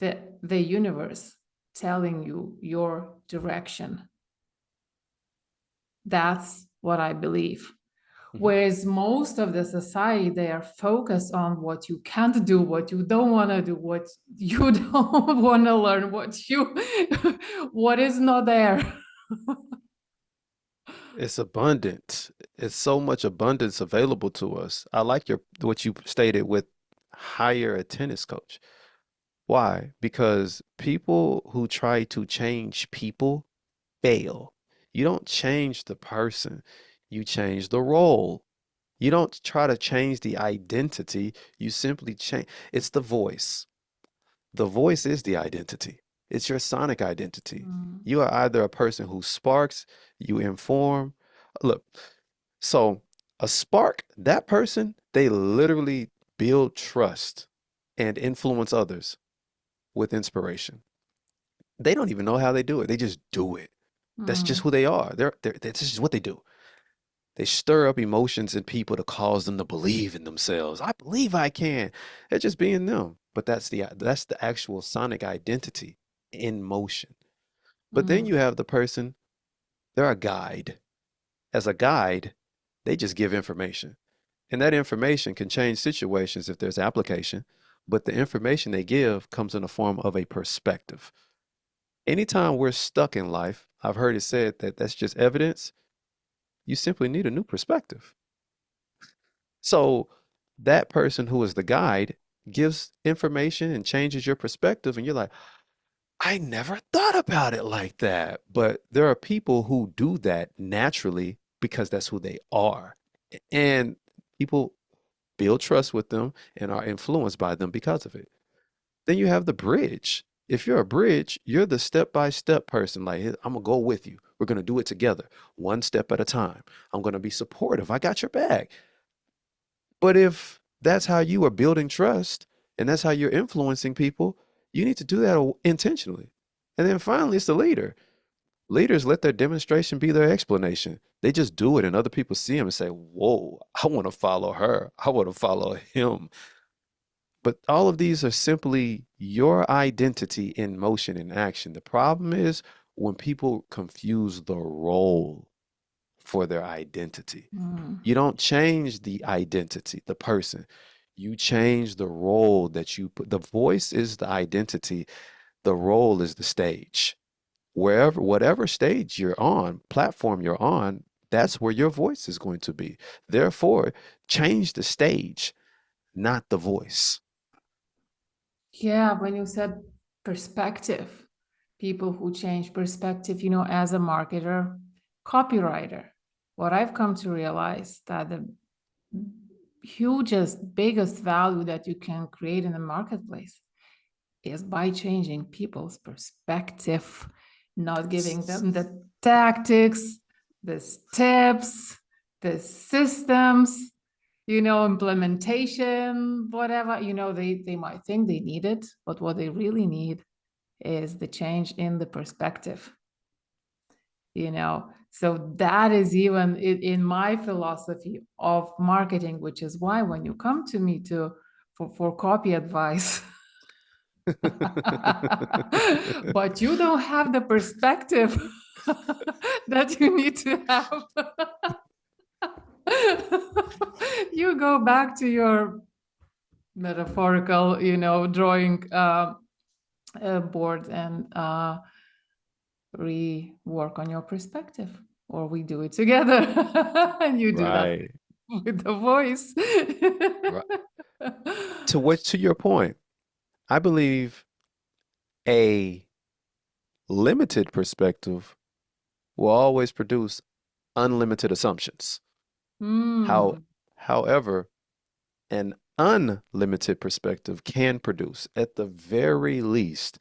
the universe telling you your direction. That's what I believe. mhm. Whereas most of the society, they are focused on what you can't do, what you don't want to do, what you don't want to learn, what is not there. It's abundant. It's so much abundance available to us. I like your what you stated with hire a tennis coach. Why? Because people who try to change people fail. You don't change the person, you change the role. You don't try to change the identity, you simply change. It's the voice. The voice is the identity. It's your sonic identity. Mm, You are either a person who sparks, you inform. Look, so a spark, that person, they literally build trust and influence others with inspiration. They don't even know how they do it. They just do it. That's just mm, who they are. That's just what they do. They stir up emotions in people to cause them to believe in themselves. I believe I can. They're just being them. But that's the actual sonic identity in motion. But then mm, you have the person, they're a guide. As a guide, they just give information. And that information can change situations if there's application, but the information they give comes in the form of a perspective. Anytime we're stuck in life, I've heard it said that that's just evidence. You simply need a new perspective. So that person who is the guide gives information and changes your perspective, and you're like, I never thought about it like that. But there are people who do that naturally because that's who they are. And people build trust with them and are influenced by them because of it. Then you have the bridge. If you're a bridge, you're the step by step person. Like, I'm going to go with you. We're going to do it together, one step at a time. I'm going to be supportive. I got your back. But if that's how you are building trust and that's how you're influencing people, you need to do that intentionally. And then finally, it's the leader. Leaders let their demonstration be their explanation. They just do it, and other people see them and say, whoa, I want to follow her. I want to follow him. But all of these are simply your identity in motion and action. The problem is when people confuse the role for their identity. mm, You don't change the identity, the person. You change the role that you put. The voice is the identity, the role is the stage. Wherever, whatever stage you're on, platform you're on, that's where your voice is going to be. Therefore, change the stage, not the voice. yeah, when you said perspective, people who change perspective, as a marketer, copywriter, what I've come to realize that the hugest, biggest value that you can create in the marketplace is by changing people's perspective, not giving them the tactics, the tips, the systems, implementation, whatever. They might think they need it, but what they really need is the change in the perspective. So that is even in my philosophy of marketing, which is why when you come to me for copy advice, but you don't have the perspective that you need to have. You go back to your metaphorical, drawing board and rework on your perspective, or we do it together and you do that Right. with the voice. Right. To your point, I believe a limited perspective will always produce unlimited assumptions. How, Mm, however, an unlimited perspective can produce, at the very least,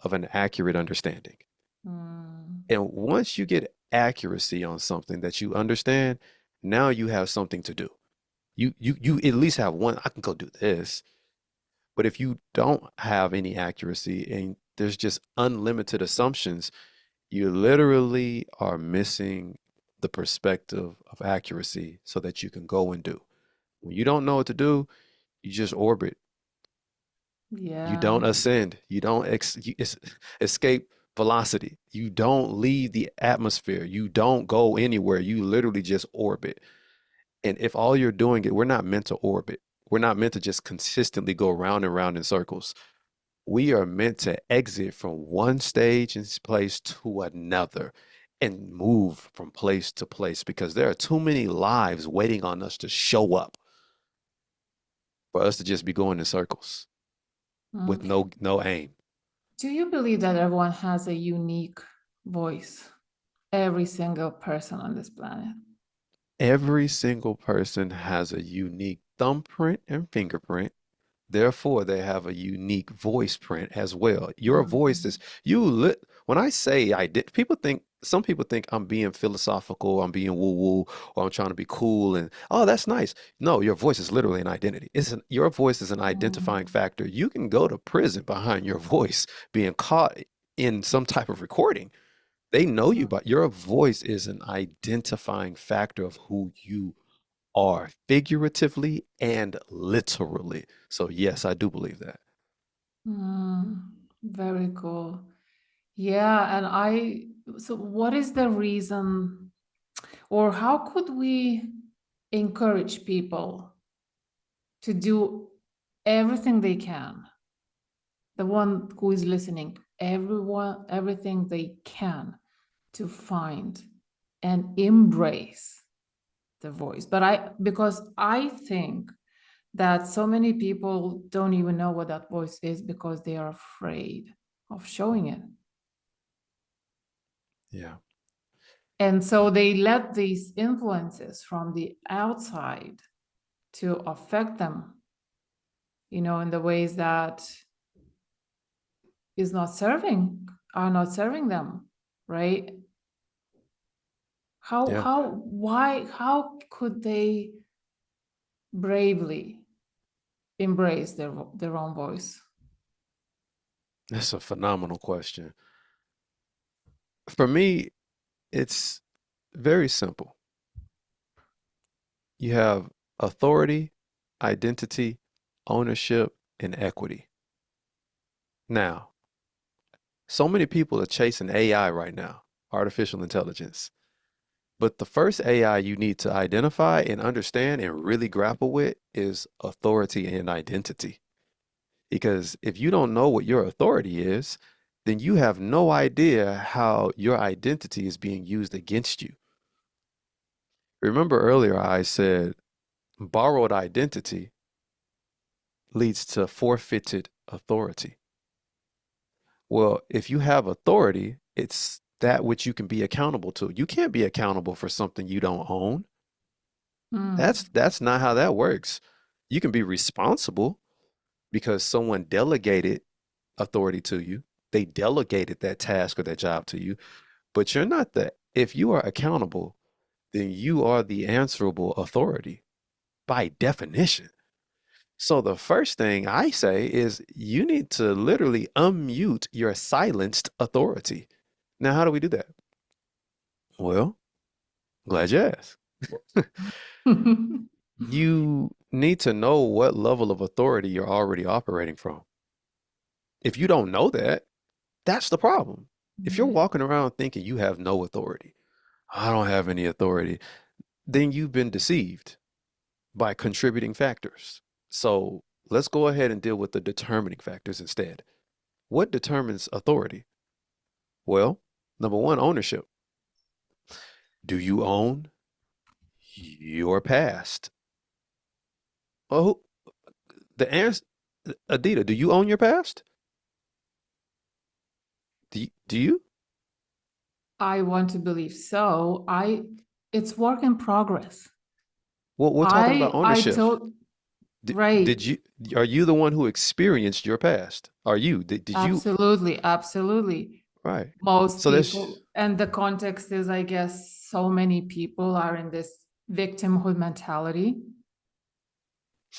of an accurate understanding. mm, And once you get accuracy on something that you understand, now you have something to do. You at least have one, I can go do this. But if you don't have any accuracy and there's just unlimited assumptions, you literally are missing the perspective of accuracy so that you can go and do. When you don't know what to do, you just orbit. You yeah. don't ascend. You don't escape velocity. You don't leave the atmosphere. You don't go anywhere. You literally just orbit. And if all you're doing it, we're not meant to orbit. We're not meant to just consistently go round and round in circles. We are meant to exit from one stage and place to another and move from place to place because there are too many lives waiting on us to show up for us to just be going in circles Mm. with no aim. Do you believe that everyone has a unique voice? Every single person on this planet. Every single person has a unique thumbprint and fingerprint. Therefore, they have a unique voice print as well. Your voice is when I say I did, some people think I'm being philosophical, I'm being woo-woo, or I'm trying to be cool and oh, that's nice. No, your voice is literally an identity. Your voice is an identifying Mm, factor. You can go to prison behind your voice being caught in some type of recording. They know you, but your voice is an identifying factor of who you are, figuratively and literally. So, yes, I do believe that. mm, very cool. Yeah, so what is the reason, or how could we encourage people to do everything they can? The one who is listening, everything they can to find and embrace the voice. Because I think that so many people don't even know what that voice is because they are afraid of showing it. Yeah. And so they let these influences from the outside to affect them, in the ways that is not serving, are not serving them, right? Yeah. How could they bravely embrace their own voice? That's a phenomenal question. For me, it's very simple. You have authority, identity, ownership, and equity. Now, so many people are chasing AI right now, artificial intelligence. But the first AI you need to identify and understand and really grapple with is authority and identity. Because if you don't know what your authority is, then you have no idea how your identity is being used against you. Remember earlier, I said borrowed identity leads to forfeited authority. Well, if you have authority, it's that which you can be accountable to. You can't be accountable for something you don't own. Mm. That's not how that works. You can be responsible because someone delegated authority to you. They delegated that task or that job to you, but you're not the, if you are accountable, then you are the answerable authority by definition. So the first thing I say is you need to literally unmute your silenced authority. Now, how do we do that? Well, glad you asked. You need to know what level of authority you're already operating from. If you don't know that, that's the problem. If you're Yeah. walking around thinking you have no authority, I don't have any authority, then you've been deceived by contributing factors. So let's go ahead and deal with the determining factors instead. What determines authority? Well, number one, ownership. Do you own your past? Oh, the answer, Adita, do you own your past? Do you? I want to believe so. It's work in progress. Well, we're talking about I ownership. told, Did right. you, are you the one who experienced your past? Are you, did you, Absolutely, absolutely. right. Most So that's, people, and the context is, I guess, so many people are in this victimhood mentality.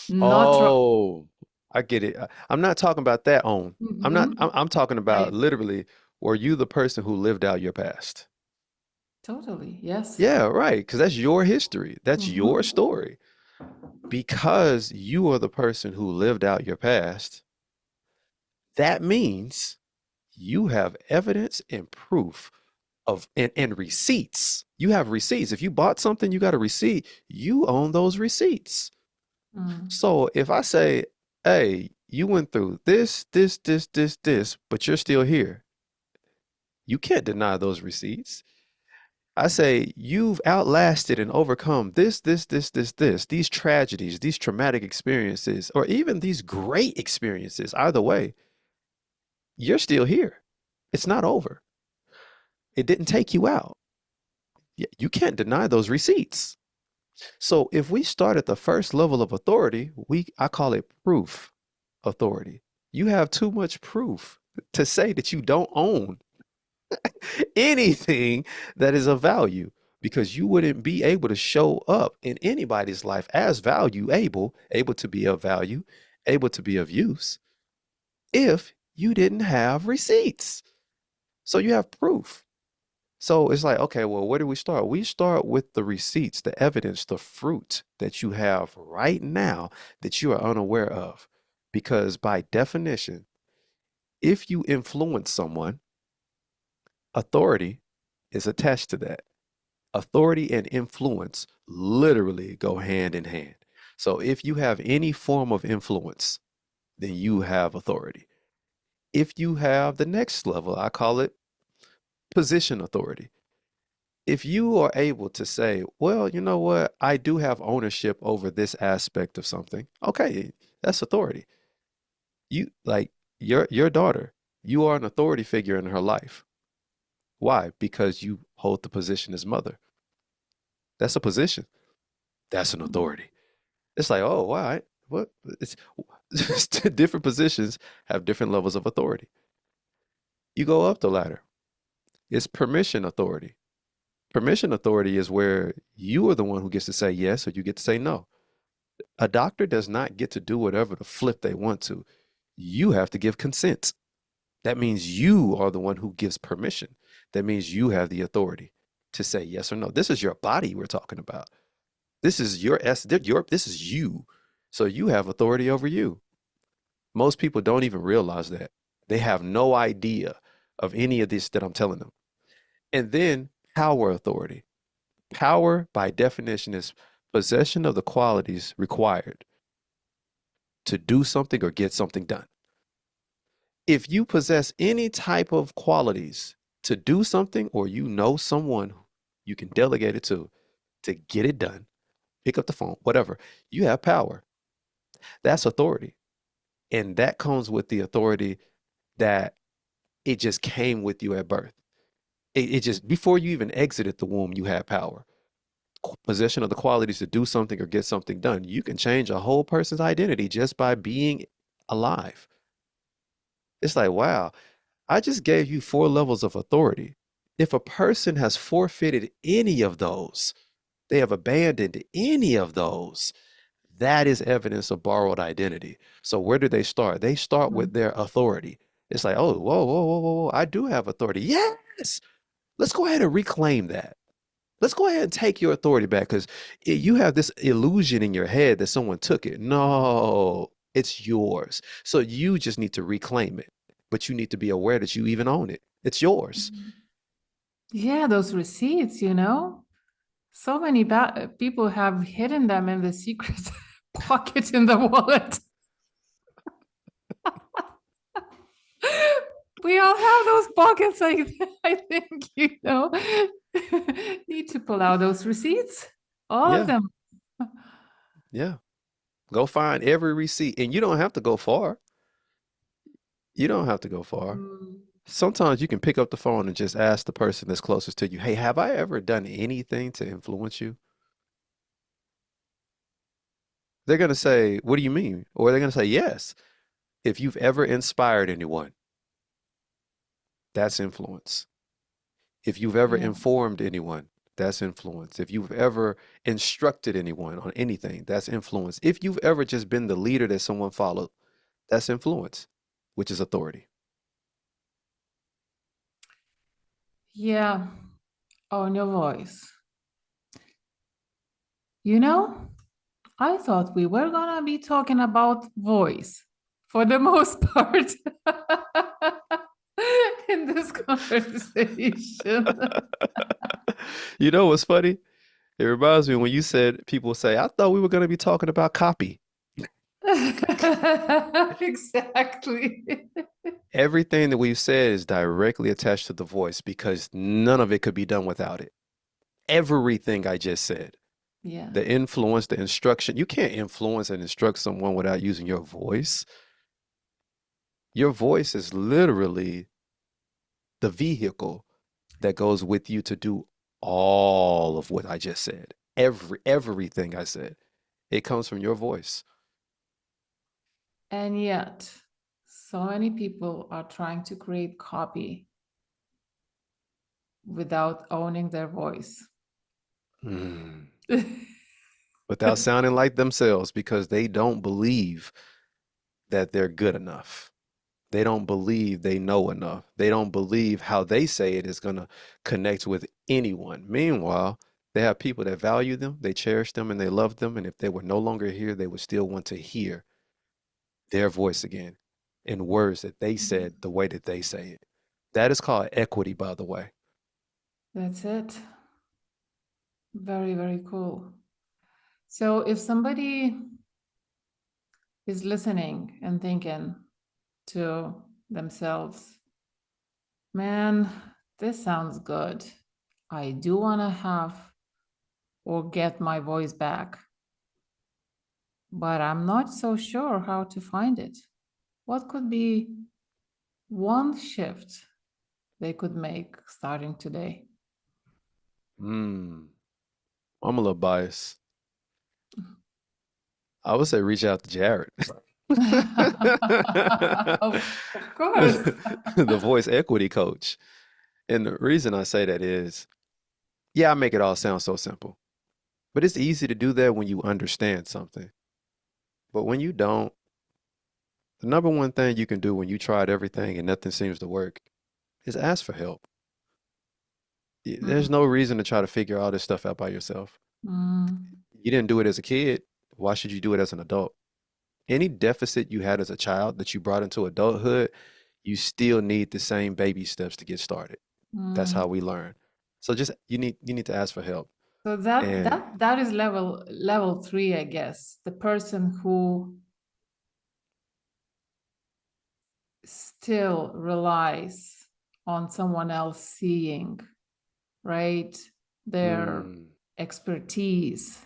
Not tr- oh, I get it. I'm not talking about that own. I'm not, Mhm. I'm talking about Right. literally, were you the person who lived out your past? Totally. Yes. Yeah, right. Because that's your history. That's your Hmm. story. Because you are the person who lived out your past, that means you have evidence and proof of and receipts. You have receipts. If you bought something, you got a receipt. You own those receipts. Mm. So if I say, hey, you went through this, but you're still here, you can't deny those receipts. I say, you've outlasted and overcome this, these tragedies, these traumatic experiences, or even these great experiences. Either way, you're still here. It's not over. It didn't take you out. You can't deny those receipts. So if we start at the first level of authority, I call it proof authority. You have too much proof to say that you don't own anything that is of value because you wouldn't be able to show up in anybody's life as value able to be of value, able to be of use if you didn't have receipts. So you have proof. So it's like, okay, well, where do we start? We start with the receipts, the evidence, the fruit that you have right now that you are unaware of. Because by definition, if you influence someone, authority is attached to that. Authority and influence literally go hand in hand. So if you have any form of influence, then you have authority. If you have the next level, I call it position authority. If you are able to say, well, you know what, I do have ownership over this aspect of something, okay, that's authority. You like your daughter, you are an authority figure in her life. Why? Because you hold the position as mother. That's a position. That's an authority. It's like, oh, wow, what? It's, different positions have different levels of authority. You go up the ladder. It's permission authority. Permission authority is where you are the one who gets to say yes or you get to say no. A doctor does not get to do whatever the flip they want to. You have to give consent. That means you are the one who gives permission. That means you have the authority to say yes or no. This is your body we're talking about. This is your this is you. So you have authority over you. Most people don't even realize that. They have no idea of any of this that I'm telling them. And then power authority. Power, by definition, is possession of the qualities required to do something or get something done. If you possess any type of qualities to do something or you know someone you can delegate it to get it done, pick up the phone, whatever, you have power. That's authority. And that comes with the authority that it just came with you at birth. It just before you even exited the womb, you had power. Possession of the qualities to do something or get something done. You can change a whole person's identity just by being alive. It's like, wow, I just gave you 4 levels of authority. If a person has forfeited any of those, they have abandoned any of those, that is evidence of borrowed identity. So where do they start? They start with Mhm. their authority. It's like, oh, whoa, whoa, whoa, whoa, whoa, I do have authority. Yes. Let's go ahead and reclaim that. Let's go ahead and take your authority back because you have this illusion in your head that someone took it. No, it's yours. So you just need to reclaim it, but you need to be aware that you even own it. It's yours. Yeah, those receipts, you know, so many people have hidden them in the secret pocket in the wallet. We all have those pockets. I think, you know, need to pull out those receipts, all of Yeah, them. yeah. Go find every receipt, and you don't have to go far. You don't have to go far. Mm. Sometimes you can pick up the phone and just ask the person that's closest to you, hey, have I ever done anything to influence you? They're going to say, what do you mean? Or they're going to say, yes. If you've ever inspired anyone, that's influence. If you've ever Yeah. informed anyone, that's influence. If you've ever instructed anyone on anything, that's influence. If you've ever just been the leader that someone followed, that's influence, which is authority. Yeah. Own your voice. You know, I thought we were gonna be talking about voice for the most part in this conversation. You know what's funny? It reminds me when you said people say, I thought we were going to be talking about copy. Exactly. Everything that we've said is directly attached to the voice because none of it could be done without it. Everything I just said, Yeah. the influence, the instruction, you can't influence and instruct someone without using your voice. Your voice is literally the vehicle that goes with you to do all of what I just said. Everything I said, it comes from your voice. And yet, so many people are trying to create copy without owning their voice. Mm. Without sounding like themselves because they don't believe that they're good enough. They don't believe they know enough. They don't believe how they say it is going to connect with anyone. Meanwhile, they have people that value them, they cherish them, and they love them. And if they were no longer here, they would still want to hear their voice again in words that they said the way that they say it. That is called equity, by the way. That's it. Very, very cool. So if somebody is listening and thinking to themselves, man, this sounds good. I do want to have or get my voice back, but I'm not so sure how to find it. What could be one shift they could make starting today? Mm, I'm a little biased. I would say reach out to Jarrad. Of course. The voice equity coach. And the reason I say that is, yeah, I make it all sound so simple, but it's easy to do that when you understand something. But when you don't, the number one thing you can do when you tried everything and nothing seems to work is ask for help. There's no reason to try to figure all this stuff out by yourself. Mm, You didn't do it as a kid. Why should you do it as an adult? Any deficit you had as a child that you brought into adulthood, you still need the same baby steps to get started. That's mm. how we learn. So just you need to ask for help. So that And that that is level three, I guess. The person who still relies on someone else seeing, right? Their mm, expertise,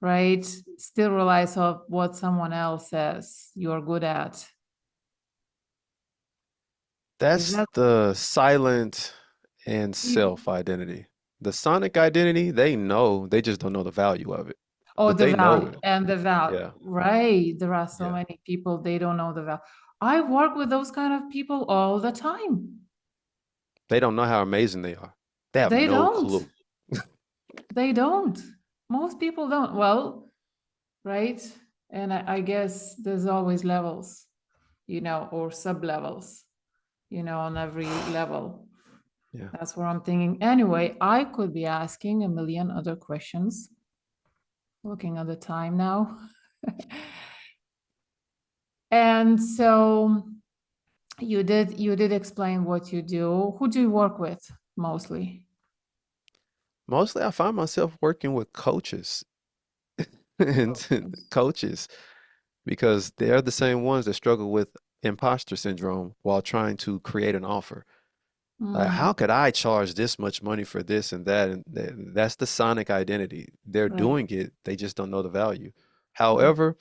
right? Still relies on what someone else says you're good at. Is That's that the silent and you? self identity. The sonic identity, they know, they just don't know the value of it. Oh, But the they know value it. and the value. Yeah. Right. There are so Yeah. many people, they don't know the value. I work with those kind of people all the time. They don't know how amazing they are. They have They no don't. clue. They don't. Most people don't. Well, right? And I guess there's always levels, or sub levels, on every level. Yeah. That's what I'm thinking. Anyway, I could be asking a million other questions, looking at the time now. And so you did explain what you do. Who do you work with mostly? Mostly I find myself working with coaches and Coaches. coaches because they're the same ones that struggle with imposter syndrome while trying to create an offer. Like, how Mm, could I charge this much money for this and that? And that's the sonic identity. They're right. doing it, they just don't know the value. Mm, However,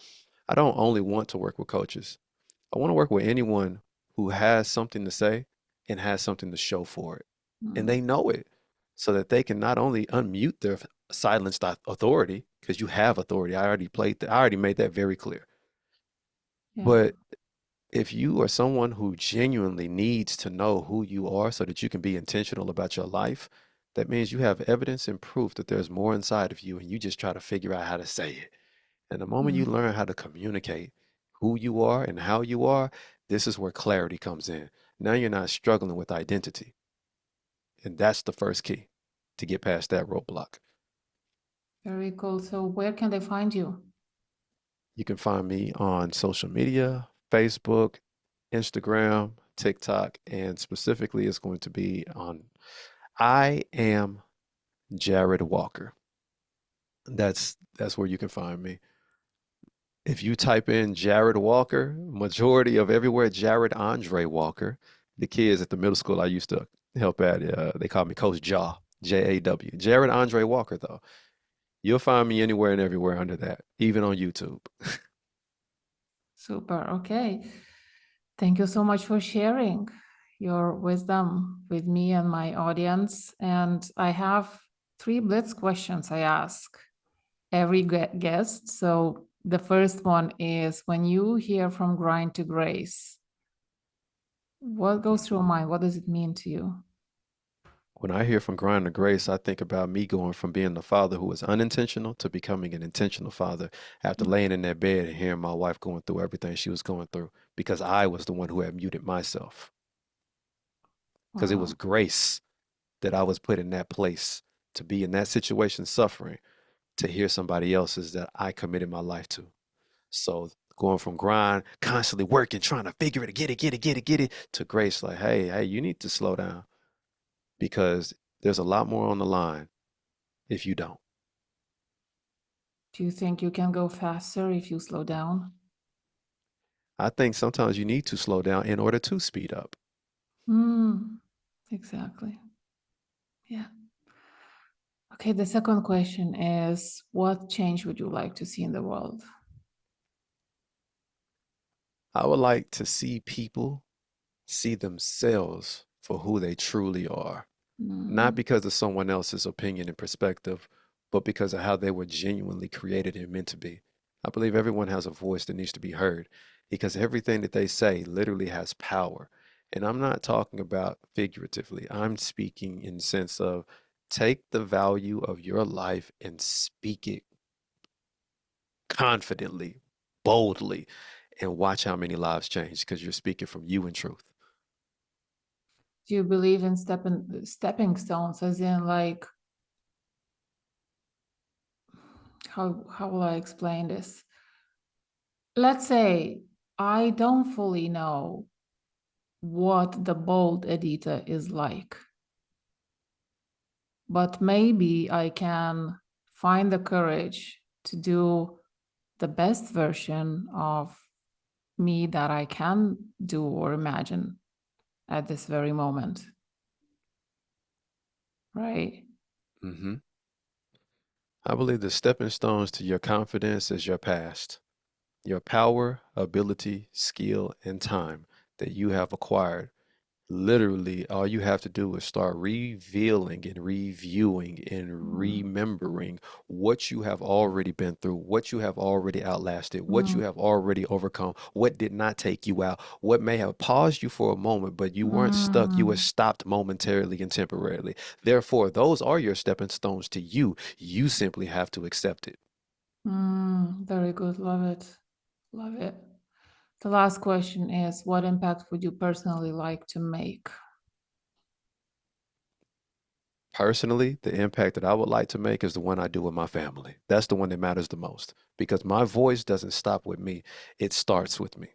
I don't only want to work with coaches. I want to work with anyone who has something to say and has something to show for it. And mm, they know it so that they can not only unmute their silenced authority, because you have authority. I already made that very clear. yeah. But if you are someone who genuinely needs to know who you are so that you can be intentional about your life, that means you have evidence and proof that there's more inside of you and you just try to figure out how to say it. And the moment you Mm, learn how to communicate who you are and how you are, this is where clarity comes in. Now you're not struggling with identity. And that's the first key to get past that roadblock. very cool. So where can they find you? You can find me on social media, Facebook, Instagram, TikTok, and specifically it's going to be on I am Jarrad Walker. That's where you can find me. If you type in Jarrad Walker, majority of everywhere Jarrad Andre Walker, the kids at the middle school I used to help at, they call me Coach Jaw, Jaw. Jarrad Andre Walker, though. You'll find me anywhere and everywhere under that, even on YouTube. Super. Okay. Thank you so much for sharing your wisdom with me and my audience. And I have three blitz questions I ask every guest. So the first one is, when you hear from grind to grace, what goes through your mind? What does it mean to you? When I hear from grind to grace, I think about me going from being the father who was unintentional to becoming an intentional father after Mm, laying in that bed and hearing my wife going through everything she was going through because I was the one who had muted myself. Because it was wow. grace that I was put in that place to be in that situation suffering to hear somebody else's that I committed my life to. So going from grind, constantly working, trying to figure it, get it, to grace, like, hey, you need to slow down because there's a lot more on the line if you don't. Do you think you can go faster if you slow down? I think sometimes you need to slow down in order to speed up. Exactly. Yeah. Okay, the second question is, what change would you like to see in the world? I would like to see people see themselves for who they truly are, not Mm, because of someone else's opinion and perspective, but because of how they were genuinely created and meant to be. I believe everyone has a voice that needs to be heard because everything that they say literally has power. And I'm not talking about figuratively. I'm speaking in the sense of take the value of your life and speak it confidently, boldly, and watch how many lives change because you're speaking from you in truth. do you believe in stepping stones, as in, like, how will I explain this? Let's say I don't fully know what the bold Edita is like, but maybe I can find the courage to do the best version of me that I can do or imagine at this very moment, right? Hmm. I believe the stepping stones to your confidence is your past, your power, ability, skill, and time that you have acquired. Literally, all you have to do is start revealing and reviewing and Mm, remembering what you have already been through, what you have already outlasted, what you mm, have already overcome, what did not take you out, what may have paused you for a moment, but you weren't stuck. You were mm, stopped momentarily and temporarily. Therefore, those are your stepping stones to you. You simply have to accept it. very good. Love it. Love it. The last question is, what impact would you personally like to make? Personally, the impact that I would like to make is the one I do with my family. That's the one that matters the most because my voice doesn't stop with me, it starts with me.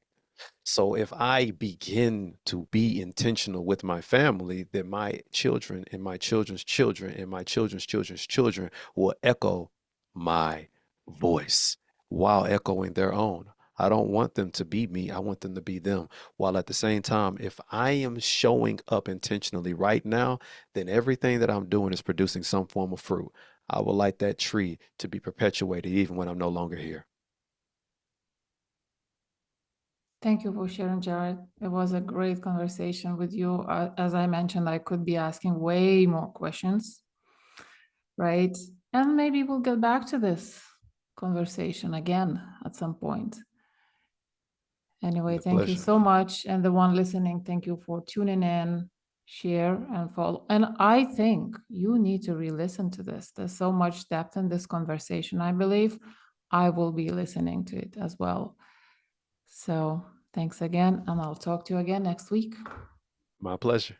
So if I begin to be intentional with my family, then my children and my children's children and my children's children's children will echo my voice while echoing their own. I don't want them to be me. I want them to be them. While at the same time, if I am showing up intentionally right now, then everything that I'm doing is producing some form of fruit. I would like that tree to be perpetuated even when I'm no longer here. Thank you for sharing, Jared. It was a great conversation with you. As I mentioned, I could be asking way more questions, right? And maybe we'll get back to this conversation again at some point. Anyway, The thank you pleasure. so much. And the one listening, thank you for tuning in, share, and follow. And I think you need to re listen to this. There's so much depth in this conversation. I believe I will be listening to it as well. So thanks again. And I'll talk to you again next week. My pleasure.